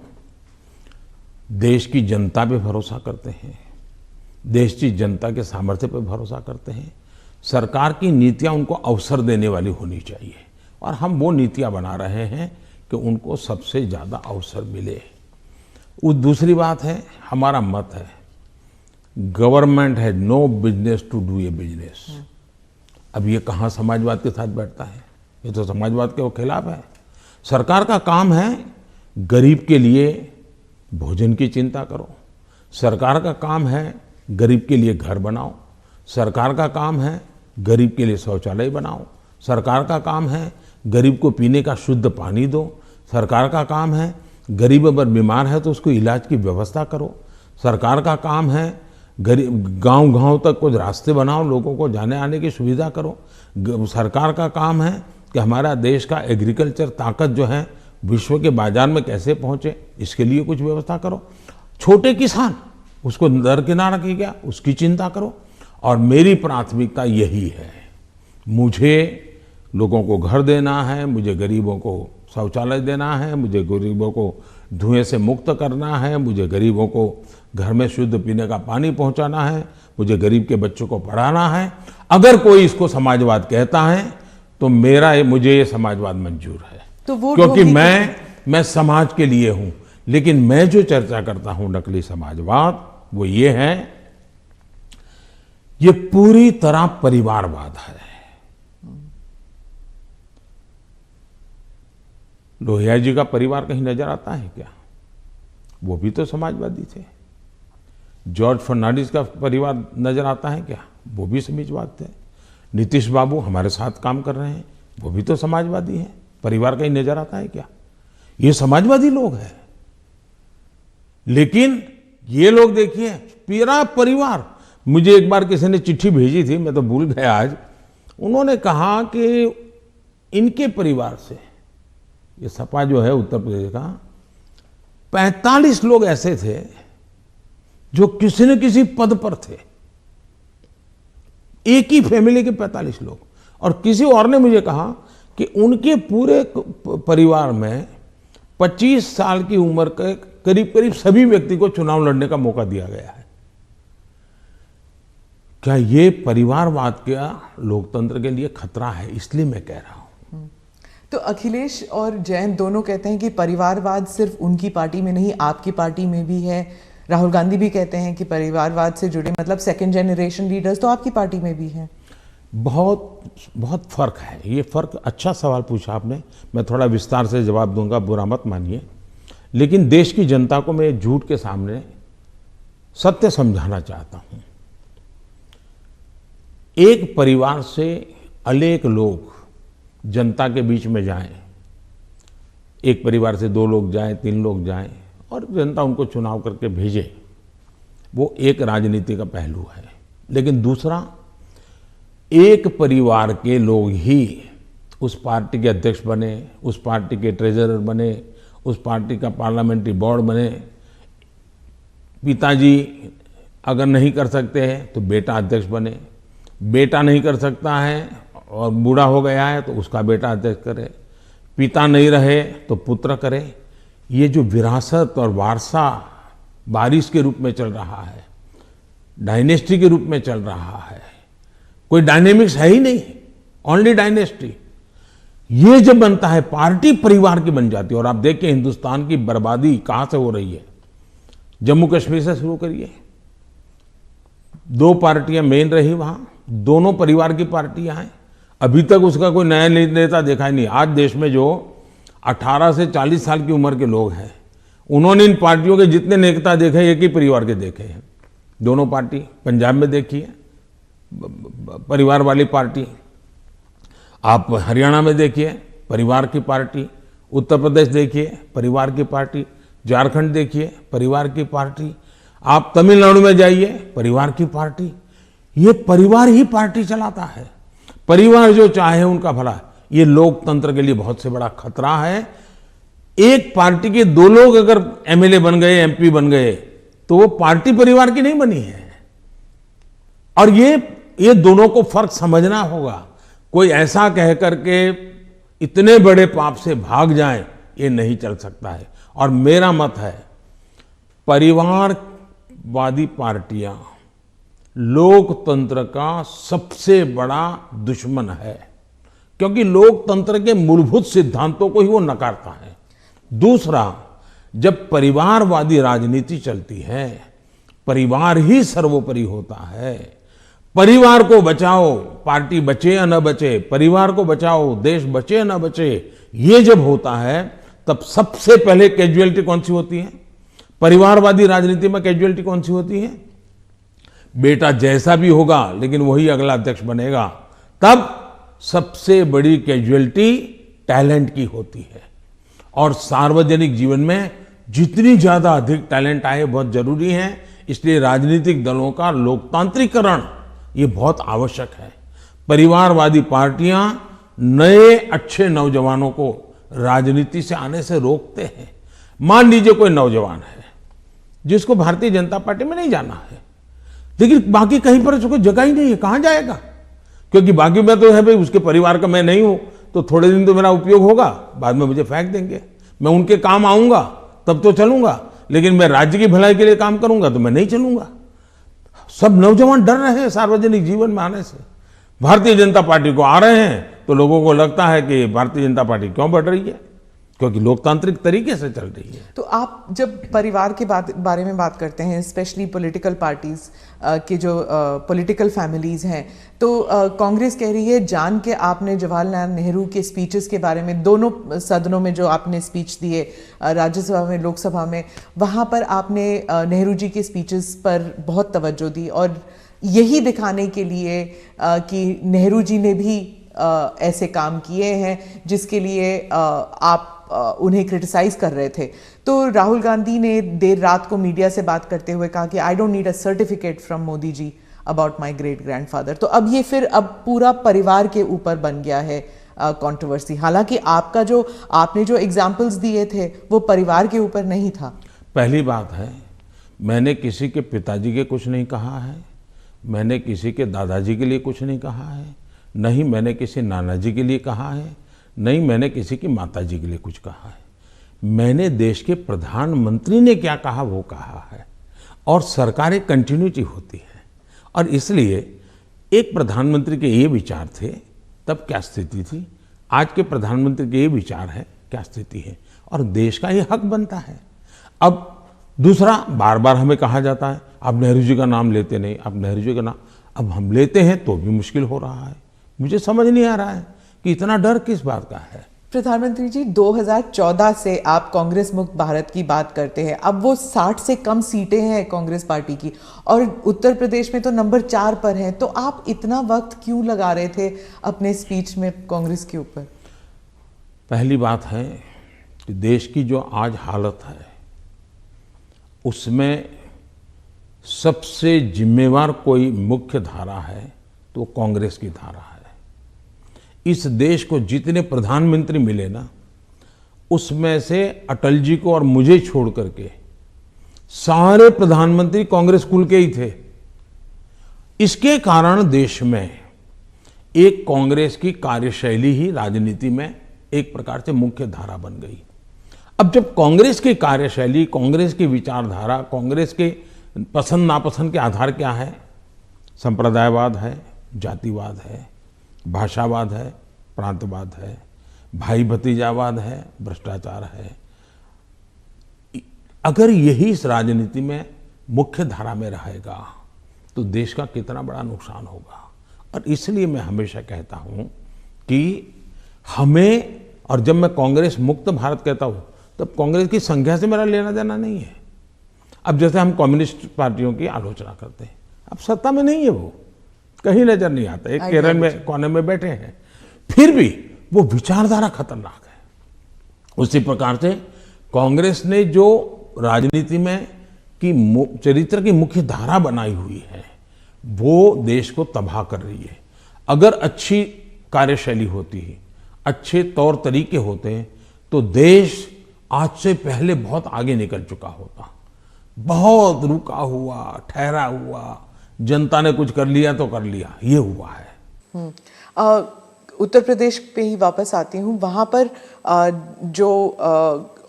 देश की जनता पे भरोसा करते हैं, देश की जनता के सामर्थ्य पर भरोसा करते हैं। सरकार की नीतियां उनको अवसर देने वाली होनी चाहिए, और हम वो नीतियां बना रहे हैं कि उनको सबसे ज़्यादा अवसर मिले। दूसरी बात है, हमारा मत है, गवर्नमेंट है no business to do a business. अब ये कहाँ समाजवाद के साथ बैठता है? ये तो समाजवाद के खिलाफ है। सरकार का काम है गरीब के लिए भोजन की चिंता करो, सरकार का काम है गरीब के लिए घर बनाओ, सरकार का काम है गरीब के लिए शौचालय बनाओ, सरकार का काम है गरीब को पीने का शुद्ध पानी दो, सरकार का काम है गरीब अगर बीमार है तो उसको इलाज की व्यवस्था करो, सरकार का काम है गरीब गांव-गांव तक कुछ रास्ते बनाओ, लोगों को जाने आने की सुविधा करो। सरकार का काम है कि हमारा देश का एग्रीकल्चर ताकत जो है विश्व के बाजार में कैसे पहुंचे, इसके लिए कुछ व्यवस्था करो। छोटे किसान, उसको दरकिनार किया, उसकी चिंता करो। और मेरी प्राथमिकता यही है, मुझे लोगों को घर देना है, मुझे गरीबों को शौचालय देना है, मुझे गरीबों को धुएं से मुक्त करना है, मुझे गरीबों को घर में शुद्ध पीने का पानी पहुंचाना है, मुझे गरीब के बच्चों को पढ़ाना है। अगर कोई इसको समाजवाद कहता है तो मुझे ये समाजवाद मंजूर है, तो वोट क्योंकि होगी मैं समाज के लिए हूं। लेकिन मैं जो चर्चा करता हूं नकली समाजवाद, वो ये है, ये पूरी तरह परिवारवाद है। लोहिया जी का परिवार कहीं नजर आता है क्या? वो भी तो समाजवादी थे। जॉर्ज फर्नांडिस का परिवार नजर आता है क्या? वो भी समाजवाद थे। नीतीश बाबू हमारे साथ काम कर रहे हैं, वो भी तो समाजवादी हैं। परिवार कहीं नजर आता है क्या? ये समाजवादी लोग हैं। लेकिन ये लोग देखिए, पूरा परिवार। मुझे एक बार किसी ने चिट्ठी भेजी थी, मैं तो भूल गया आज। उन्होंने कहा कि इनके परिवार से, ये सपा जो है उत्तर प्रदेश का, 45 लोग ऐसे थे जो किसी न किसी पद पर थे। एक ही फैमिली के 45 लोग। और किसी और ने मुझे कहा कि उनके पूरे परिवार में 25 साल की उम्र के करीब करीब सभी व्यक्ति को चुनाव लड़ने का मौका दिया गया है। क्या ये परिवारवाद का लोकतंत्र के लिए खतरा है? इसलिए मैं कह रहा हूं। तो अखिलेश और जयंत दोनों कहते हैं कि परिवारवाद सिर्फ उनकी पार्टी में नहीं, आपकी पार्टी में भी है। राहुल गांधी भी कहते हैं कि परिवारवाद से जुड़े मतलब सेकंड जनरेशन लीडर्स तो आपकी पार्टी में भी हैं। बहुत बहुत फर्क है। ये फर्क, अच्छा सवाल पूछा आपने। मैं थोड़ा विस्तार से जवाब दूंगा, बुरा मत मानिए। लेकिन देश की जनता को मैं झूठ के सामने सत्य समझाना चाहता हूं। एक परिवार से अनेक लोग जनता के बीच में जाएं, एक परिवार से 2 लोग जाएं, 3 लोग जाएं और जनता उनको चुनाव करके भेजे, वो एक राजनीति का पहलू है। लेकिन दूसरा, एक परिवार के लोग ही उस पार्टी के अध्यक्ष बने, उस पार्टी के ट्रेजरर बने, उस पार्टी का पार्लियामेंट्री बोर्ड बने। पिताजी अगर नहीं कर सकते हैं तो बेटा अध्यक्ष बने, बेटा नहीं कर सकता है और बूढ़ा हो गया है तो उसका बेटा अध्यक्ष करे, पिता नहीं रहे तो पुत्र करे। ये जो विरासत और वारसा बारिश के रूप में चल रहा है, डायनेस्टी के रूप में चल रहा है, कोई डायनेमिक्स है ही नहीं, ओनली डायनेस्टी। ये जब बनता है, पार्टी परिवार की बन जाती है। और आप देखिए हिंदुस्तान की बर्बादी कहां से हो रही है। जम्मू कश्मीर से शुरू करिए, 2 पार्टियां मेन रही वहां, दोनों परिवार की पार्टियां हैं। अभी तक उसका कोई नया नेता देखा ही नहीं। आज देश में जो 18 से 40 साल की उम्र के लोग हैं, उन्होंने इन पार्टियों के जितने नेता देखे, एक ही परिवार के देखे हैं। दोनों पार्टी, पंजाब में देखिए परिवार वाली पार्टी, आप हरियाणा में देखिए परिवार की पार्टी, उत्तर प्रदेश देखिए परिवार की पार्टी, झारखंड देखिए परिवार की पार्टी, आप तमिलनाडु में जाइए परिवार की पार्टी। ये परिवार ही पार्टी चलाता है। परिवार जो चाहे उनका भला। ये लोकतंत्र के लिए बहुत से बड़ा खतरा है। एक पार्टी के 2 लोग अगर एमएलए बन गए, एमपी बन गए, तो वो पार्टी परिवार की नहीं बनी है। और ये दोनों को फर्क समझना होगा। कोई ऐसा कह करके इतने बड़े पाप से भाग जाए, ये नहीं चल सकता है। और मेरा मत है, परिवारवादी पार्टियां लोकतंत्र का सबसे बड़ा दुश्मन है, क्योंकि लोकतंत्र के मूलभूत सिद्धांतों को ही वो नकारता है। दूसरा, जब परिवारवादी राजनीति चलती है, परिवार ही सर्वोपरि होता है। परिवार को बचाओ, पार्टी बचे या न बचे, परिवार को बचाओ, देश बचे या न बचे, ये जब होता है तब सबसे पहले कैजुअलिटी कौन सी होती है? परिवारवादी राजनीति में कैजुअलिटी कौन सी होती है? बेटा जैसा भी होगा लेकिन वही अगला अध्यक्ष बनेगा। तब सबसे बड़ी कैजुअलिटी टैलेंट की होती है। और सार्वजनिक जीवन में जितनी ज्यादा अधिक टैलेंट आए बहुत जरूरी है। इसलिए राजनीतिक दलों का लोकतांत्रिकरण ये बहुत आवश्यक है। परिवारवादी पार्टियां नए अच्छे नौजवानों को राजनीति से आने से रोकते हैं। मान लीजिए कोई नौजवान है जिसको भारतीय जनता पार्टी में नहीं जाना है, लेकिन बाकी कहीं पर उसको जगह ही नहीं है, कहां जाएगा? क्योंकि बाकी में तो है भाई, उसके परिवार का मैं नहीं हूं, तो थोड़े दिन तो मेरा उपयोग होगा, बाद में मुझे फेंक देंगे। मैं उनके काम आऊंगा तब तो चलूंगा, लेकिन मैं राज्य की भलाई के लिए काम करूंगा तो मैं नहीं चलूंगा। सब नौजवान डर रहे हैं सार्वजनिक जीवन में आने से। भारतीय जनता पार्टी को आ रहे हैं तो लोगों को लगता है कि भारतीय जनता पार्टी क्यों बढ़ रही है, क्योंकि लोकतांत्रिक तरीके से चल रही है। तो आप जब परिवार के बारे में बात करते हैं, स्पेशली पॉलिटिकल पार्टीज के जो पॉलिटिकल फैमिलीज हैं, तो कांग्रेस कह रही है जान के आपने जवाहरलाल नेहरू के स्पीचेस के बारे में, दोनों सदनों में जो आपने स्पीच दिए, राज्यसभा में, लोकसभा में, वहाँ पर आपने नेहरू जी के स्पीचेस पर बहुत तवज्जो दी और यही दिखाने के लिए कि नेहरू जी ने भी ऐसे काम किए हैं जिसके लिए आप उन्हें क्रिटिसाइज कर रहे थे। तो राहुल गांधी ने देर रात को मीडिया से बात करते हुए कहा कि I don't need a certificate from Modi ji about my great grandfather. तो अब ये फिर अब पूरा परिवार के ऊपर बन गया है कंट्रोवर्सी। हालांकि आपने जो एग्जाम्पल्स दिए थे वो परिवार के ऊपर नहीं था। पहली बात है, मैंने किसी के पिताजी के कुछ नहीं कहा है, मैंने किसी के दादाजी के लिए कुछ नहीं कहा है, नहीं मैंने किसी नाना जी के लिए कहा है, नहीं मैंने किसी की माताजी के लिए कुछ कहा है। मैंने देश के प्रधानमंत्री ने क्या कहा वो कहा है, और सरकार एक कंटिन्यूटी होती है, और इसलिए एक प्रधानमंत्री के ये विचार थे तब क्या स्थिति थी, आज के प्रधानमंत्री के ये विचार है क्या स्थिति है, और देश का ये हक बनता है। अब दूसरा, बार बार हमें कहा जाता है आप नेहरू जी का नाम लेते नहीं, आप नेहरू जी का नाम, अब हम लेते हैं तो भी मुश्किल हो रहा है। मुझे समझ नहीं आ रहा है कि इतना डर किस बात का है। प्रधानमंत्री जी, 2014 से आप कांग्रेस मुक्त भारत की बात करते हैं। अब वो 60 से कम सीटें हैं कांग्रेस पार्टी की, और उत्तर प्रदेश में तो नंबर 4 पर हैं। तो आप इतना वक्त क्यों लगा रहे थे अपने स्पीच में कांग्रेस के ऊपर? पहली बात है कि देश की जो आज हालत है उसमें सबसे जिम्मेवार कोई मुख्य धारा है तो कांग्रेस की धारा है। इस देश को जितने प्रधानमंत्री मिले ना, उसमें से अटल जी को और मुझे छोड़ करके सारे प्रधानमंत्री कांग्रेस कुल के ही थे। इसके कारण देश में एक कांग्रेस की कार्यशैली ही राजनीति में एक प्रकार से मुख्य धारा बन गई। अब जब कांग्रेस की कार्यशैली, कांग्रेस की विचारधारा, कांग्रेस के पसंद नापसंद के आधार क्या है, संप्रदायवाद है, जातिवाद है, भाषावाद है, प्रांतवाद है, भाई भतीजावाद है, भ्रष्टाचार है, अगर यही इस राजनीति में मुख्य धारा में रहेगा तो देश का कितना बड़ा नुकसान होगा। और इसलिए मैं हमेशा कहता हूं कि हमें, और जब मैं कांग्रेस मुक्त भारत कहता हूं तब कांग्रेस की संख्या से मेरा लेना देना नहीं है। अब जैसे हम कम्युनिस्ट पार्टियों की आलोचना करते हैं, अब सत्ता में नहीं है, वो कहीं नजर नहीं आता, एक केरल में कोने में बैठे हैं, फिर भी वो विचारधारा खतरनाक है। उसी प्रकार से कांग्रेस ने जो राजनीति में की चरित्र की मुख्य धारा बनाई हुई है वो देश को तबाह कर रही है। अगर अच्छी कार्यशैली होती है, अच्छे तौर तरीके होते हैं तो देश आज से पहले बहुत आगे निकल चुका होता। बहुत रुका हुआ, ठहरा हुआ, जनता ने कुछ कर लिया तो कर लिया, ये हुआ है। उत्तर प्रदेश पे ही वापस आती हूँ। वहाँ पर जो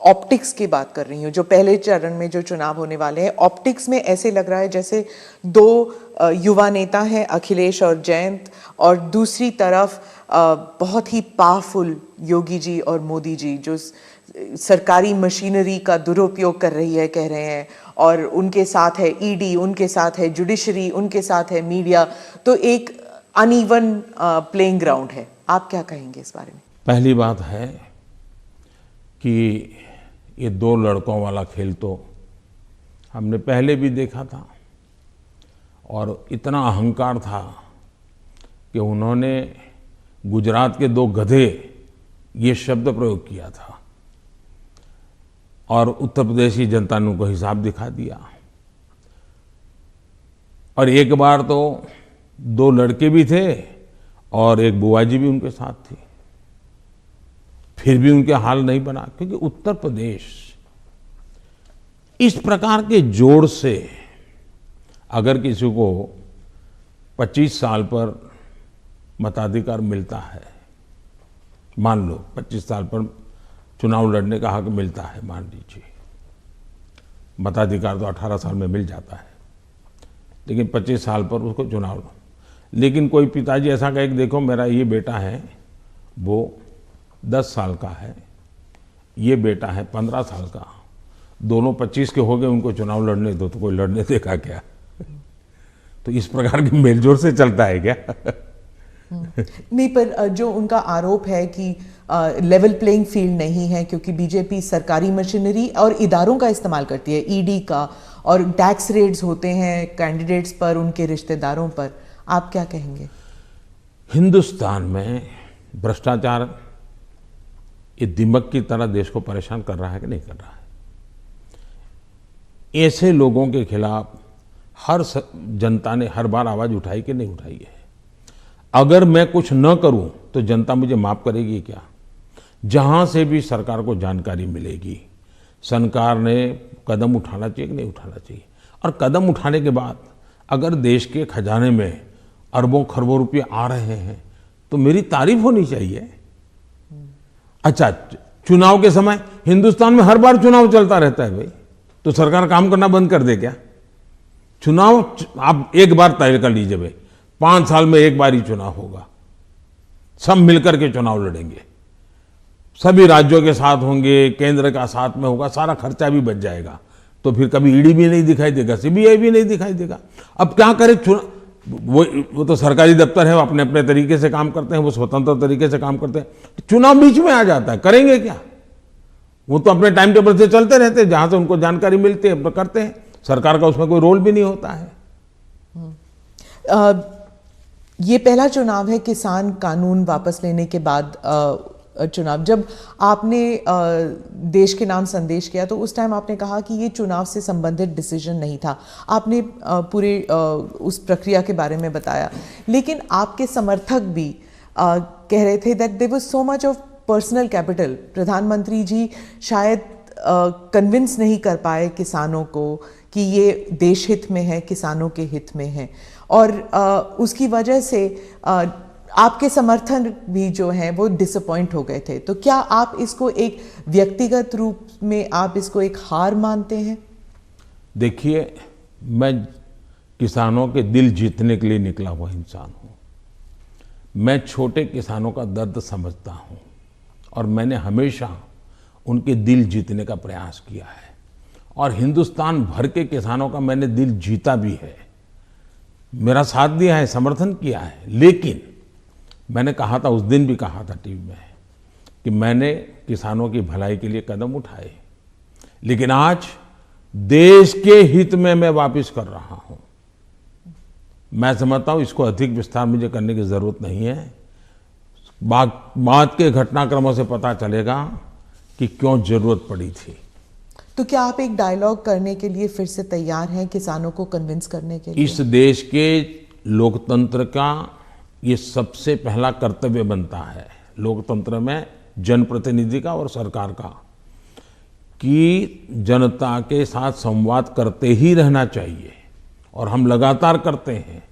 ऑप्टिक्स की बात कर रही हूँ, जो पहले चरण में जो चुनाव होने वाले हैं, ऑप्टिक्स में ऐसे लग रहा है जैसे दो युवा नेता हैं, अखिलेश और जयंत, और दूसरी तरफ बहुत ही पावरफुल योगी जी और मोदी जी, जो सरकारी मशीनरी का दुरुपयोग कर रही है, कह रहे हैं, और उनके साथ है ईडी, उनके साथ है जुडिशरी, उनके साथ है मीडिया। तो एक अनइवन प्लेइंग ग्राउंड है। आप क्या कहेंगे इस बारे में? पहली बात है कि ये दो लड़कों वाला खेल तो हमने पहले भी देखा था, और इतना अहंकार था कि उन्होंने गुजरात के दो गधे ये शब्द प्रयोग किया था, और उत्तर प्रदेश की जनता ने उनको हिसाब दिखा दिया। और एक बार तो दो लड़के भी थे और एक बुआ जी भी उनके साथ थी, फिर भी उनके हाल नहीं बना, क्योंकि उत्तर प्रदेश इस प्रकार के जोड़ से अगर किसी को 25 साल पर मताधिकार मिलता है, मान लो 25 साल पर चुनाव लड़ने का हक मिलता है, मान लीजिए, मताधिकार तो 18 साल में मिल जाता है, लेकिन 25 साल पर उसको चुनाव, लेकिन कोई पिताजी ऐसा कहे कि देखो मेरा ये बेटा है वो 10 साल का है, ये बेटा है 15 साल का, दोनों 25 के हो गए, उनको चुनाव लड़ने दो, तो कोई लड़ने देगा क्या? तो इस प्रकार के मेलजोल से चलता है क्या? नहीं, पर जो उनका आरोप है कि लेवल प्लेइंग फील्ड नहीं है क्योंकि बीजेपी सरकारी मशीनरी और इदारों का इस्तेमाल करती है, ईडी का, और टैक्स रेड्स होते हैं कैंडिडेट्स पर, उनके रिश्तेदारों पर, आप क्या कहेंगे? हिंदुस्तान में भ्रष्टाचार ये दिमक की तरह देश को परेशान कर रहा है कि नहीं कर रहा है? ऐसे लोगों के खिलाफ जनता ने हर बार आवाज उठाई कि नहीं उठाई है? अगर मैं कुछ न करूं तो जनता मुझे माफ करेगी क्या? जहां से भी सरकार को जानकारी मिलेगी, सरकार ने कदम उठाना चाहिए कि नहीं उठाना चाहिए? और कदम उठाने के बाद अगर देश के खजाने में अरबों खरबों रुपये आ रहे हैं तो मेरी तारीफ होनी चाहिए। अच्छा, चुनाव के समय हिंदुस्तान में हर बार चुनाव चलता रहता है भाई, तो सरकार काम करना बंद कर दे क्या? चुनाव आप एक बार तय कर लीजिए भाई, 5 साल में एक बार ही चुनाव होगा, सब मिलकर के चुनाव लड़ेंगे, सभी राज्यों के साथ होंगे, केंद्र का साथ में होगा, सारा खर्चा भी बच जाएगा, तो फिर कभी ईडी भी नहीं दिखाई देगा, सीबीआई भी नहीं दिखाई देगा। अब क्या करे? वो तो सरकारी दफ्तर है, वो अपने अपने तरीके से काम करते हैं, वो स्वतंत्र तरीके से काम करते हैं, चुनाव बीच में आ जाता है, करेंगे क्या? वो तो अपने टाइम टेबल से चलते रहते हैं, जहां से उनको जानकारी मिलती है करते हैं, सरकार का उसमें कोई रोल भी नहीं होता है। ये पहला चुनाव है किसान कानून वापस लेने के बाद चुनाव। जब आपने देश के नाम संदेश किया तो उस टाइम आपने कहा कि ये चुनाव से संबंधित डिसीजन नहीं था, आपने पूरे उस प्रक्रिया के बारे में बताया, लेकिन आपके समर्थक भी कह रहे थे that there was so much of personal capital. प्रधानमंत्री जी शायद कन्विंस नहीं कर पाए किसानों को कि ये देश हित में है, किसानों के हित में है, और उसकी वजह से आपके समर्थन भी जो हैं वो डिसअपॉइंट हो गए थे। तो क्या आप इसको एक व्यक्तिगत रूप में आप इसको एक हार मानते हैं? देखिए, मैं किसानों के दिल जीतने के लिए निकला हुआ इंसान हूं। मैं छोटे किसानों का दर्द समझता हूं और मैंने हमेशा उनके दिल जीतने का प्रयास किया है, और हिंदुस्तान भर के किसानों का मैंने दिल जीता भी है, मेरा साथ दिया है, समर्थन किया है। लेकिन मैंने कहा था, उस दिन भी कहा था टीवी में, कि मैंने किसानों की भलाई के लिए कदम उठाए, लेकिन आज देश के हित में मैं वापस कर रहा हूं। मैं समझता हूं इसको अधिक विस्तार मुझे करने की जरूरत नहीं है। बाद के घटनाक्रमों से पता चलेगा कि क्यों जरूरत पड़ी थी। तो क्या आप एक डायलॉग करने के लिए फिर से तैयार हैं, किसानों को कन्विंस करने के लिए? इस देश के लोकतंत्र का ये सबसे पहला कर्तव्य बनता है, लोकतंत्र में जनप्रतिनिधि का और सरकार का, कि जनता के साथ संवाद करते ही रहना चाहिए, और हम लगातार करते हैं।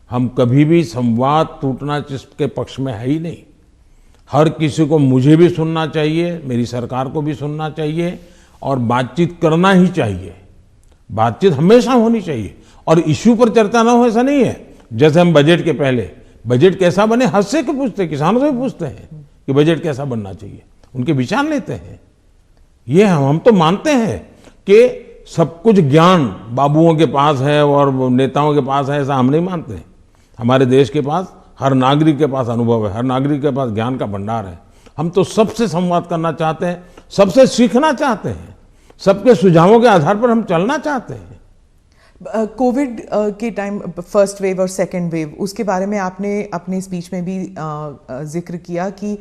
हम कभी भी संवाद टूटना जिसके पक्ष में है ही नहीं। हर किसी को मुझे भी सुनना चाहिए, मेरी सरकार को भी सुनना चाहिए, और बातचीत करना ही चाहिए। बातचीत हमेशा होनी चाहिए, और इश्यू पर चर्चा ना हो ऐसा नहीं है। जैसे हम बजट के पहले बजट कैसा बने हद से क्यों पूछते हैं, किसानों से पूछते हैं कि बजट कैसा बनना चाहिए, उनके विचार लेते हैं। ये हम तो मानते हैं कि सब कुछ ज्ञान बाबुओं के पास है और नेताओं के पास है, ऐसा हम नहीं मानते। हमारे देश के पास, हर नागरिक के पास अनुभव है, हर नागरिक के पास ज्ञान का भंडार है। हम तो सबसे संवाद करना चाहते हैं, सबसे सीखना चाहते हैं, सबके सुझावों के आधार पर हम चलना चाहते हैं। कोविड के टाइम, फर्स्ट वेव और सेकेंड वेव, उसके बारे में आपने अपने स्पीच में भी जिक्र किया कि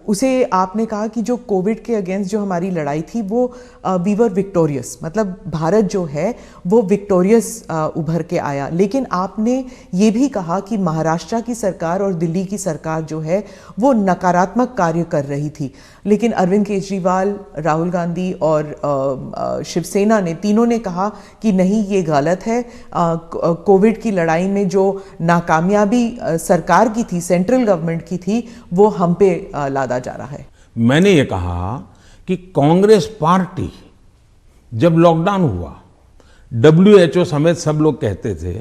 उसे आपने कहा कि जो कोविड के अगेंस्ट जो हमारी लड़ाई थी वो वी वर विक्टोरियस, मतलब भारत जो है वो विक्टोरियस उभर के आया। लेकिन आपने ये भी कहा कि महाराष्ट्र की सरकार और दिल्ली की सरकार जो है वो नकारात्मक कार्य कर रही थी, लेकिन अरविंद केजरीवाल, राहुल गांधी और शिवसेना ने, तीनों ने कहा कि नहीं, ये गलत है। कोविड की लड़ाई में जो नाकामयाबी सरकार की थी, सेंट्रल गवर्नमेंट की थी, वो हम पे लादा जा रहा है। मैंने ये कहा कि कांग्रेस पार्टी, जब लॉकडाउन हुआ, WHO समेत सब लोग कहते थे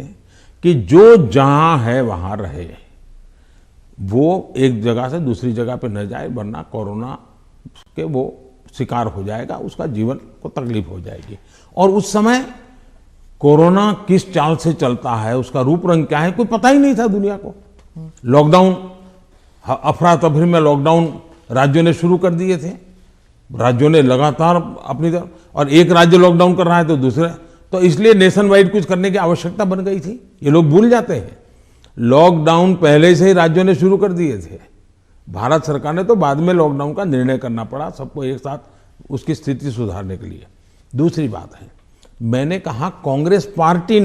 कि जो जहां है वहां रहे, वो एक जगह से दूसरी जगह पे न जाए, वरना कोरोना के वो शिकार हो जाएगा, उसका जीवन को तकलीफ हो जाएगी। और उस समय कोरोना किस चाल से चलता है, उसका रूप रंग क्या है, कोई पता ही नहीं था दुनिया को। लॉकडाउन, अफरा तफरी में लॉकडाउन राज्यों ने शुरू कर दिए थे, राज्यों ने लगातार अपनी तरफ, और एक राज्य लॉकडाउन कर रहा है तो दूसरे, तो इसलिए नेशन वाइड कुछ करने की आवश्यकता बन गई थी। ये लोग भूल जाते हैं, लॉकडाउन पहले से ही राज्यों ने शुरू कर दिए थे। भारत सरकार ने तो बाद में लॉकडाउन का निर्णय करना पड़ा सबको एक साथ उसकी स्थिति सुधारने के लिए। दूसरी बात है, मैंने कहा कांग्रेस पार्टी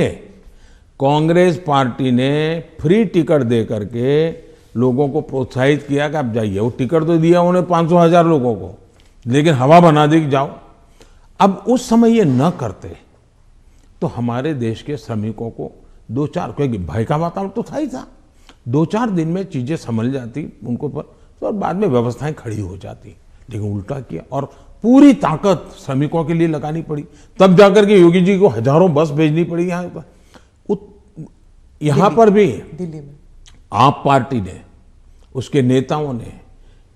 ने फ्री टिकट दे करके लोगों को प्रोत्साहित किया कि आप जाइए। वो टिकट तो दिया उन्हें 500,000 लोगों को, लेकिन हवा बना दी कि जाओ। अब उस समय ये न करते तो हमारे देश के श्रमिकों को 2-4, क्योंकि भय का वातावरण तो था ही था, 2-4 दिन में चीजें संभल जाती उनको पर, तो बाद में व्यवस्थाएं खड़ी हो जाती। लेकिन उल्टा किया और पूरी ताकत श्रमिकों के लिए लगानी पड़ी। तब जाकर के योगी जी को हजारों बस भेजनी पड़ी यहाँ पर। यहाँ पर भी दिल्ली में आप पार्टी ने, उसके नेताओं ने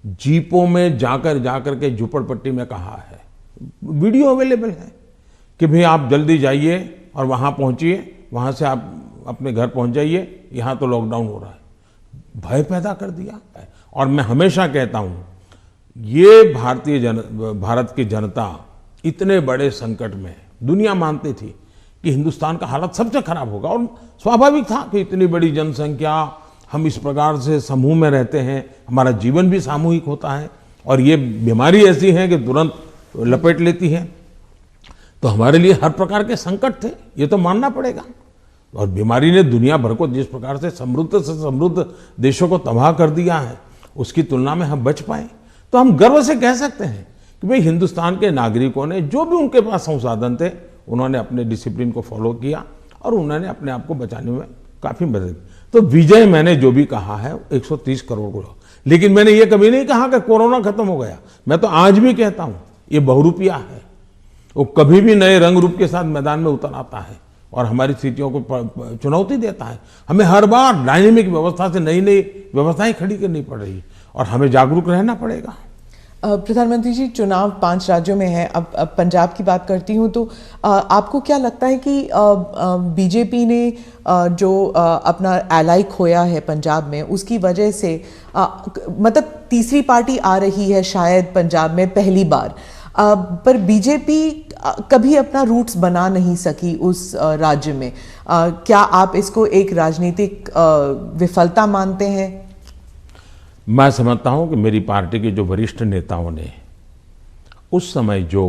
जीपों में जाकर के झुपड़पट्टी में कहा है, वीडियो अवेलेबल है, कि भाई आप जल्दी जाइए और वहां पहुंचिए, वहां से आप अपने घर पहुंच जाइए, यहां तो लॉकडाउन हो रहा है। भय पैदा कर दिया। और मैं हमेशा कहता हूं, ये भारत की जनता इतने बड़े संकट में, दुनिया मानती थी कि हिंदुस्तान का हालत सबसे खराब होगा, और स्वाभाविक था कि इतनी बड़ी जनसंख्या, हम इस प्रकार से समूह में रहते हैं, हमारा जीवन भी सामूहिक होता है, और ये बीमारी ऐसी है कि तुरंत लपेट लेती है, तो हमारे लिए हर प्रकार के संकट थे, ये तो मानना पड़ेगा। और बीमारी ने दुनिया भर को जिस प्रकार से समृद्ध देशों को तबाह कर दिया है, उसकी तुलना में हम बच पाए, तो हम गर्व से कह सकते हैं कि भाई हिंदुस्तान के नागरिकों ने जो भी उनके पास संसाधन थे, उन्होंने अपने डिसिप्लिन को फॉलो किया और उन्होंने अपने आप को बचाने में काफी मदद की। तो विजय मैंने जो भी कहा है 130 करोड़ को, लेकिन मैंने ये कभी नहीं कहा कि कोरोना खत्म हो गया। मैं तो आज भी कहता हूं ये बहुरूपिया है, वो कभी भी नए रंग रूप के साथ मैदान में उतर आता है और हमारी स्थितियों को चुनौती देता है। हमें हर बार डायनेमिक व्यवस्था से नई नई व्यवस्थाएं खड़ी करनी पड़ रही और हमें जागरूक रहना पड़ेगा। प्रधानमंत्री जी, चुनाव 5 राज्यों में है। अब पंजाब की बात करती हूँ, तो आपको क्या लगता है कि बीजेपी ने जो अपना एलाई खोया है पंजाब में, उसकी वजह से मतलब तीसरी पार्टी आ रही है शायद पंजाब में पहली बार, पर बीजेपी कभी अपना रूट्स बना नहीं सकी उस राज्य में। क्या आप इसको एक राजनीतिक विफलता मानते हैं? मैं समझता हूं कि मेरी पार्टी के जो वरिष्ठ नेताओं ने उस समय जो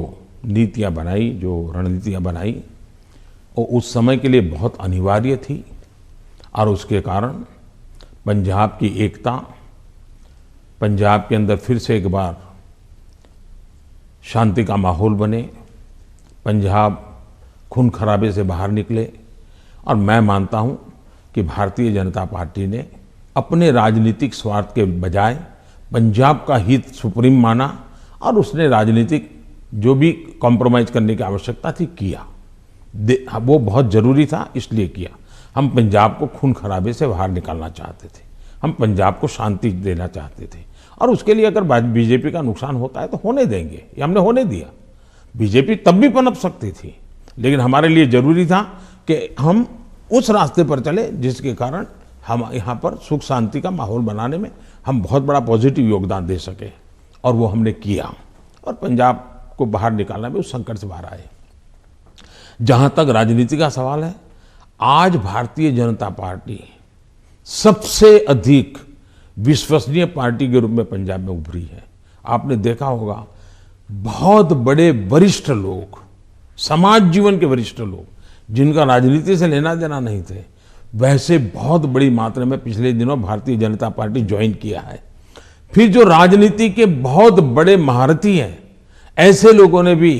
नीतियां बनाई, जो रणनीतियां बनाई, वो उस समय के लिए बहुत अनिवार्य थी, और उसके कारण पंजाब की एकता, पंजाब के अंदर फिर से एक बार शांति का माहौल बने, पंजाब खून खराबे से बाहर निकले। और मैं मानता हूं कि भारतीय जनता पार्टी ने अपने राजनीतिक स्वार्थ के बजाय पंजाब का हित सुप्रीम माना, और उसने राजनीतिक जो भी कॉम्प्रोमाइज करने की आवश्यकता थी किया, वो बहुत जरूरी था, इसलिए किया। हम पंजाब को खून खराबे से बाहर निकालना चाहते थे, हम पंजाब को शांति देना चाहते थे, और उसके लिए अगर बीजेपी का नुकसान होता है तो होने देंगे, ये हमने होने दिया। बीजेपी तब भी पनप सकती थी, लेकिन हमारे लिए जरूरी था कि हम उस रास्ते पर चले जिसके कारण हम यहाँ पर सुख शांति का माहौल बनाने में हम बहुत बड़ा पॉजिटिव योगदान दे सके, और वो हमने किया, और पंजाब को बाहर निकालना में उस संकट से बाहर आए। जहां तक राजनीति का सवाल है, आज भारतीय जनता पार्टी सबसे अधिक विश्वसनीय पार्टी के रूप में पंजाब में उभरी है। आपने देखा होगा, बहुत बड़े वरिष्ठ लोग, समाज जीवन के वरिष्ठ लोग, जिनका राजनीति से लेना देना नहीं थे, वैसे बहुत बड़ी मात्रा में पिछले दिनों भारतीय जनता पार्टी ज्वाइन किया है। फिर जो राजनीति के बहुत बड़े महारथी हैं, ऐसे लोगों ने भी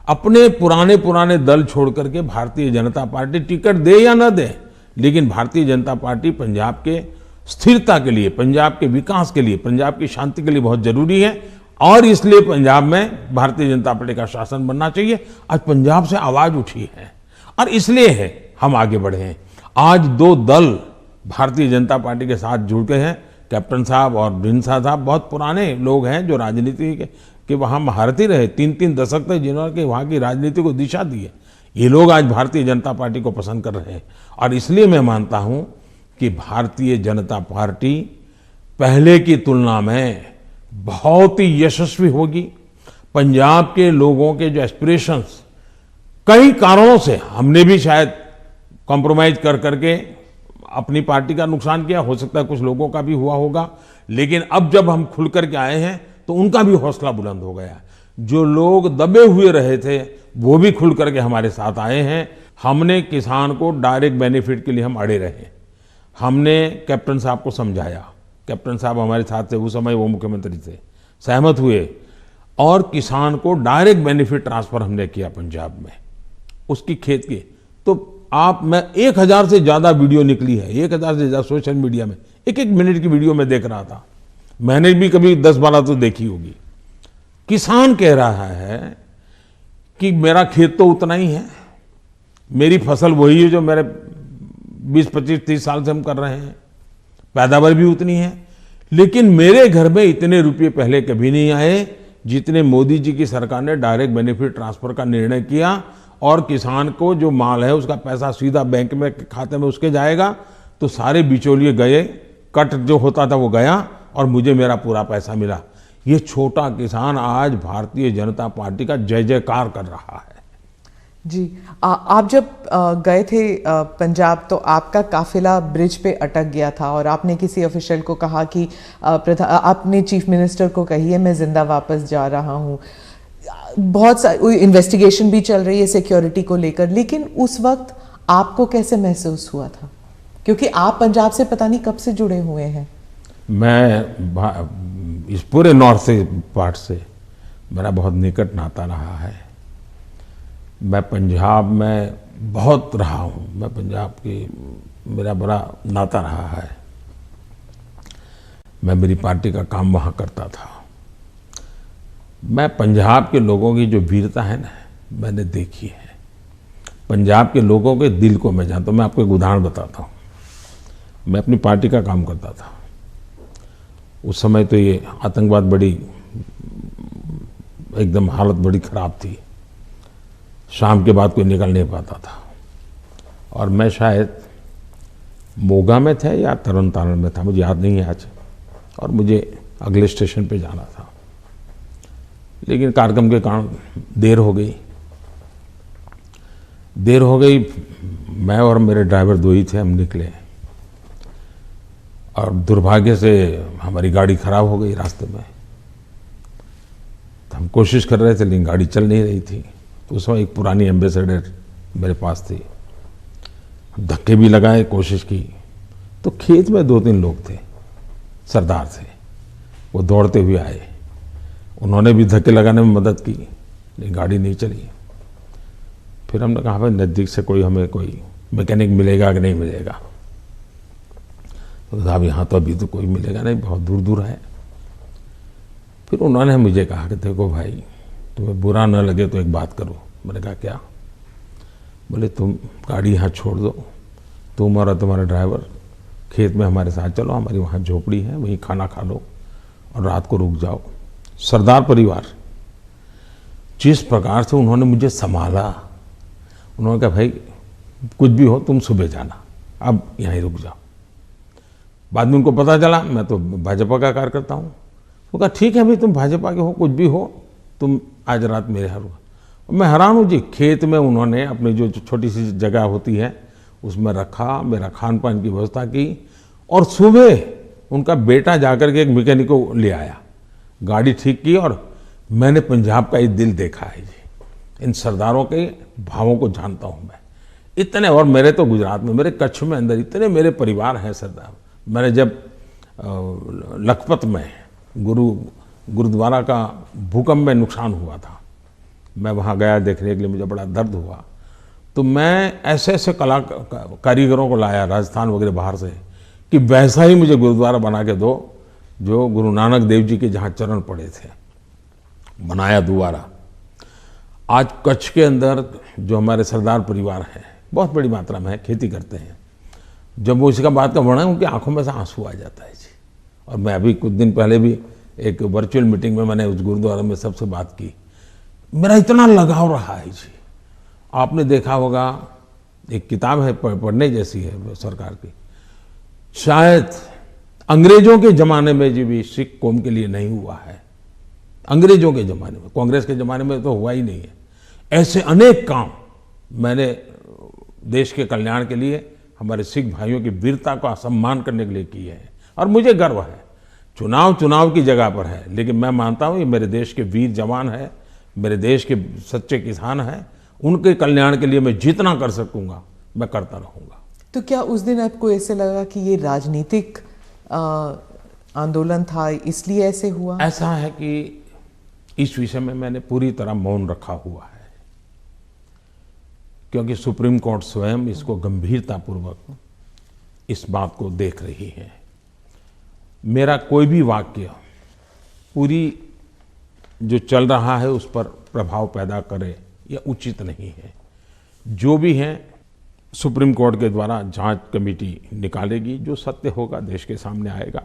अपने पुराने दल छोड़ करके भारतीय जनता पार्टी, टिकट दे या न दे, लेकिन भारतीय जनता पार्टी पंजाब के स्थिरता के लिए, पंजाब के विकास के लिए, पंजाब की शांति के लिए बहुत जरूरी है, और इसलिए पंजाब में भारतीय जनता पार्टी का शासन बनना चाहिए। आज पंजाब से आवाज उठी है, और इसलिए है हम आगे बढ़े हैं। आज दो दल भारतीय जनता पार्टी के साथ जुड़ गए हैं। कैप्टन साहब और ढींडसा साहब बहुत पुराने लोग हैं जो राजनीति के वहाँ महारथी रहे, 3-3 दशक तक जिन्होंने वहाँ की राजनीति को दिशा दी है। ये लोग आज भारतीय जनता पार्टी को पसंद कर रहे हैं और इसलिए मैं मानता हूँ कि भारतीय जनता पार्टी पहले की तुलना में बहुत ही यशस्वी होगी। पंजाब के लोगों के जो एस्पिरेशंस, कई कारणों से हमने भी शायद कॉम्प्रोमाइज कर करके अपनी पार्टी का नुकसान किया, हो सकता है कुछ लोगों का भी हुआ होगा, लेकिन अब जब हम खुल करके आए हैं तो उनका भी हौसला बुलंद हो गया। जो लोग दबे हुए रहे थे वो भी खुल करके हमारे साथ आए हैं। हमने किसान को डायरेक्ट बेनिफिट के लिए हम अड़े रहे, हमने कैप्टन साहब को समझाया, कैप्टन साहब हमारे साथ थे, उस समय वो मुख्यमंत्री थे, सहमत हुए और किसान को डायरेक्ट बेनिफिट ट्रांसफर हमने किया पंजाब में उसकी खेत की। तो मैं 1000 से ज़्यादा वीडियो निकली है, 1000 से ज़्यादा सोशल मीडिया में, एक मिनट की वीडियो में देख रहा था, मैंने भी कभी 10-12 तो देखी होगी। किसान कह रहा है कि मेरा खेत तो उतना ही है, मेरी फसल वही है जो मेरे 20-25-30 साल से हम कर रहे हैं, पैदावार भी उतनी है, लेकिन मेरे घर में इतने रुपये पहले कभी नहीं आए जितने मोदी जी की सरकार ने डायरेक्ट बेनिफिट ट्रांसफर का निर्णय किया और किसान को जो माल है उसका पैसा सीधा बैंक में खाते में उसके जाएगा। तो सारे बिचौलिए गए, कट जो होता था वो गया और मुझे मेरा पूरा पैसा मिला। ये छोटा किसान आज भारतीय जनता पार्टी का जय जयकार कर रहा है। जी, आप जब गए थे पंजाब तो आपका काफिला ब्रिज पे अटक गया था और आपने किसी ऑफिशियल को कहा कि आपने चीफ मिनिस्टर को कही है मैं जिंदा वापस जा रहा हूँ। बहुत सारी इन्वेस्टिगेशन भी चल रही है सिक्योरिटी को लेकर, लेकिन उस वक्त आपको कैसे महसूस हुआ था, क्योंकि आप पंजाब से पता नहीं कब से जुड़े हुए हैं? मैं इस पूरे नॉर्थ से पार्ट से मेरा बहुत निकट नाता रहा है। मैं पंजाब में बहुत रहा हूँ, मैं पंजाब की मेरा बड़ा नाता रहा है। मैं मेरी पार्टी का काम वहाँ करता था। मैं पंजाब के लोगों की जो वीरता है ना, मैंने देखी है। पंजाब के लोगों के दिल को मैं जानता हूँ। मैं आपको एक उदाहरण बताता हूँ। मैं अपनी पार्टी का काम करता था, उस समय तो ये आतंकवाद बड़ी एकदम हालत बड़ी ख़राब थी, शाम के बाद कोई निकल नहीं पाता था और मैं शायद मोगा में था या तरन तारण में था, मुझे याद नहीं है आज, और मुझे अगले स्टेशन पे जाना था, लेकिन कार्यक्रम के कारण देर हो गई। मैं और मेरे ड्राइवर दो ही थे, हम निकले और दुर्भाग्य से हमारी गाड़ी खराब हो गई रास्ते में। तो हम कोशिश कर रहे थे लेकिन गाड़ी चल नहीं रही थी। तो उस समय एक पुरानी एम्बेसडर मेरे पास थी, धक्के भी लगाए, कोशिश की। तो खेत में 2-3 लोग थे, सरदार थे, वो दौड़ते हुए आए, उन्होंने भी धक्के लगाने में मदद की, लेकिन गाड़ी नहीं चली। फिर हमने कहा भाई नज़दीक से हमें कोई मैकेनिक मिलेगा कि नहीं मिलेगा। तो साहब यहाँ तो अभी तो कोई मिलेगा नहीं, बहुत दूर दूर है। फिर उन्होंने मुझे कहा कि देखो भाई, तुम्हें बुरा न लगे तो एक बात करो। मैंने कहा क्या? बोले तुम गाड़ी यहाँ छोड़ दो, तुम और तुम्हारा ड्राइवर खेत में हमारे साथ चलो, हमारी वहाँ झोपड़ी है, वहीं खाना खा लो और रात को रुक जाओ। सरदार परिवार जिस प्रकार से उन्होंने मुझे संभाला, उन्होंने कहा भाई कुछ भी हो तुम सुबह जाना, अब यहीं रुक जाओ। बाद में उनको पता चला मैं तो भाजपा का कार्यकर्ता हूँ। वो कहा ठीक है भाई, तुम भाजपा के हो, कुछ भी हो, तुम आज रात मेरे यहाँ रुको। मैं हैरान हूँ जी, खेत में उन्होंने अपनी जो छोटी सी जगह होती है उसमें रखा, मेरा खान पान की व्यवस्था की और सुबह उनका बेटा जाकर के एक मैकेनिक को ले आया, गाड़ी ठीक की और मैंने पंजाब का ये दिल देखा है जी। इन सरदारों के भावों को जानता हूँ मैं इतने। और मेरे तो गुजरात में, मेरे कच्छ में अंदर इतने मेरे परिवार हैं सरदार। मैंने जब लखपत में गुरुद्वारा का भूकंप में नुकसान हुआ था, मैं वहाँ गया देखने के लिए, मुझे बड़ा दर्द हुआ। तो मैं ऐसे ऐसे कारीगरों को लाया राजस्थान वगैरह बाहर से कि वैसा ही मुझे गुरुद्वारा बना के दो जो गुरु नानक देव जी के जहाँ चरण पड़े थे, बनाया दोबारा। आज कच्छ के अंदर जो हमारे सरदार परिवार हैं, बहुत बड़ी मात्रा में है, खेती करते हैं, जब वो इसका बात का वर्णन, उनकी आंखों में से आंसू आ जाता है जी। और मैं अभी कुछ दिन पहले भी एक वर्चुअल मीटिंग में मैंने उस गुरुद्वारा में सबसे बात की, मेरा इतना लगाव रहा है जी। आपने देखा होगा, एक किताब है पढ़ने जैसी है सरकार की, शायद अंग्रेजों के ज़माने में जी भी सिख कौम के लिए नहीं हुआ है। अंग्रेजों के ज़माने में, कांग्रेस के ज़माने में तो हुआ ही नहीं है। ऐसे अनेक काम मैंने देश के कल्याण के लिए, हमारे सिख भाइयों की वीरता का सम्मान करने के लिए किए हैं। और मुझे गर्व है, चुनाव की जगह पर है, लेकिन मैं मानता हूँ ये मेरे देश के वीर जवान है, मेरे देश के सच्चे किसान हैं, उनके कल्याण के लिए मैं जितना कर सकूँगा मैं करता रहूँगा। तो क्या उस दिन आपको ऐसे लगा कि ये राजनीतिक आंदोलन था, इसलिए ऐसे हुआ? ऐसा है कि इस विषय में मैंने पूरी तरह मौन रखा हुआ है, क्योंकि सुप्रीम कोर्ट स्वयं इसको गंभीरतापूर्वक इस बात को देख रही है। मेरा कोई भी वाक्य पूरी जो चल रहा है उस पर प्रभाव पैदा करे यह उचित नहीं है। जो भी है सुप्रीम कोर्ट के द्वारा जांच कमेटी निकालेगी, जो सत्य होगा देश के सामने आएगा,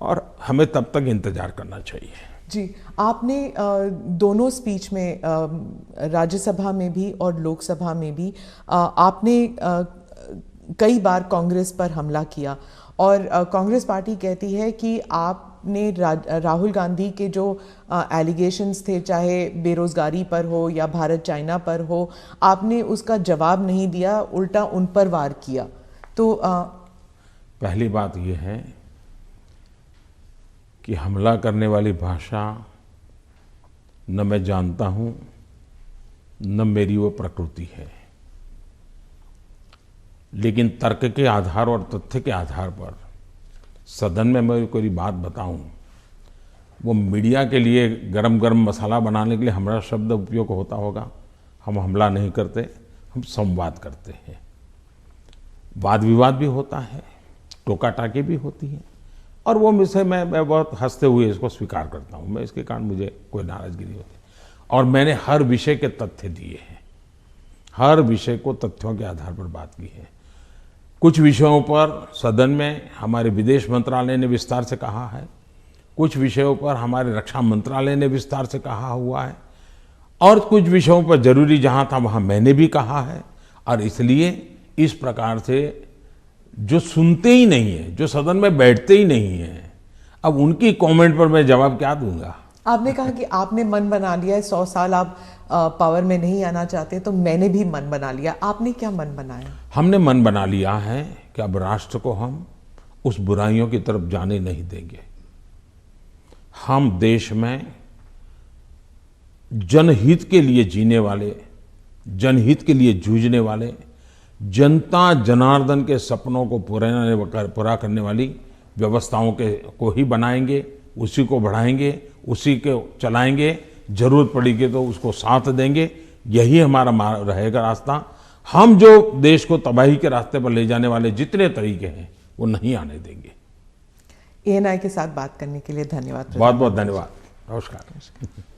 और हमें तब तक इंतजार करना चाहिए। जी, आपने दोनों स्पीच में, राज्यसभा में भी और लोकसभा में भी, आपने कई बार कांग्रेस पर हमला किया, और कांग्रेस पार्टी कहती है कि आपने राहुल गांधी के जो एलिगेशंस थे, चाहे बेरोजगारी पर हो या भारत चाइना पर हो, आपने उसका जवाब नहीं दिया, उल्टा उन पर वार किया। तो पहली बात यह है कि हमला करने वाली भाषा न मैं जानता हूं, न मेरी वो प्रकृति है, लेकिन तर्क के आधार और तथ्य के आधार पर सदन में मैं कोई बात बताऊं, वो मीडिया के लिए गरम गरम मसाला बनाने के लिए हमारा शब्द उपयोग होता होगा। हम हमला नहीं करते, हम संवाद करते हैं। वाद विवाद भी होता है, टोका टाकी भी होती है, और वो विषय मैं बहुत हंसते हुए इसको स्वीकार करता हूँ। मैं इसके कारण मुझे कोई नाराजगी नहीं होती, और मैंने हर विषय के तथ्य दिए हैं, हर विषय को तथ्यों के आधार पर बात की है। कुछ विषयों पर सदन में हमारे विदेश मंत्रालय ने विस्तार से कहा है, कुछ विषयों पर हमारे रक्षा मंत्रालय ने विस्तार से कहा हुआ है, और कुछ विषयों पर जरूरी जहाँ था वहाँ मैंने भी कहा है। और इसलिए इस प्रकार से जो सुनते ही नहीं है, जो सदन में बैठते ही नहीं है, अब उनकी कमेंट पर मैं जवाब क्या दूंगा। आपने कहा कि आपने मन बना लिया है, 100 साल आप पावर में नहीं आना चाहते, तो मैंने भी मन बना लिया। आपने क्या मन बनाया? हमने मन बना लिया है कि अब राष्ट्र को हम उस बुराइयों की तरफ जाने नहीं देंगे। हम देश में जनहित के लिए जीने वाले, जनहित के लिए जूझने वाले, जनता जनार्दन के सपनों को पूरा करने वाली व्यवस्थाओं को ही बनाएंगे, उसी को बढ़ाएंगे, उसी को चलाएंगे, जरूरत पड़ेगी तो उसको साथ देंगे। यही हमारा रहेगा रास्ता। हम जो देश को तबाही के रास्ते पर ले जाने वाले जितने तरीके हैं वो नहीं आने देंगे। ANI के साथ बात करने के लिए धन्यवाद। बहुत बहुत धन्यवाद। नमस्कार।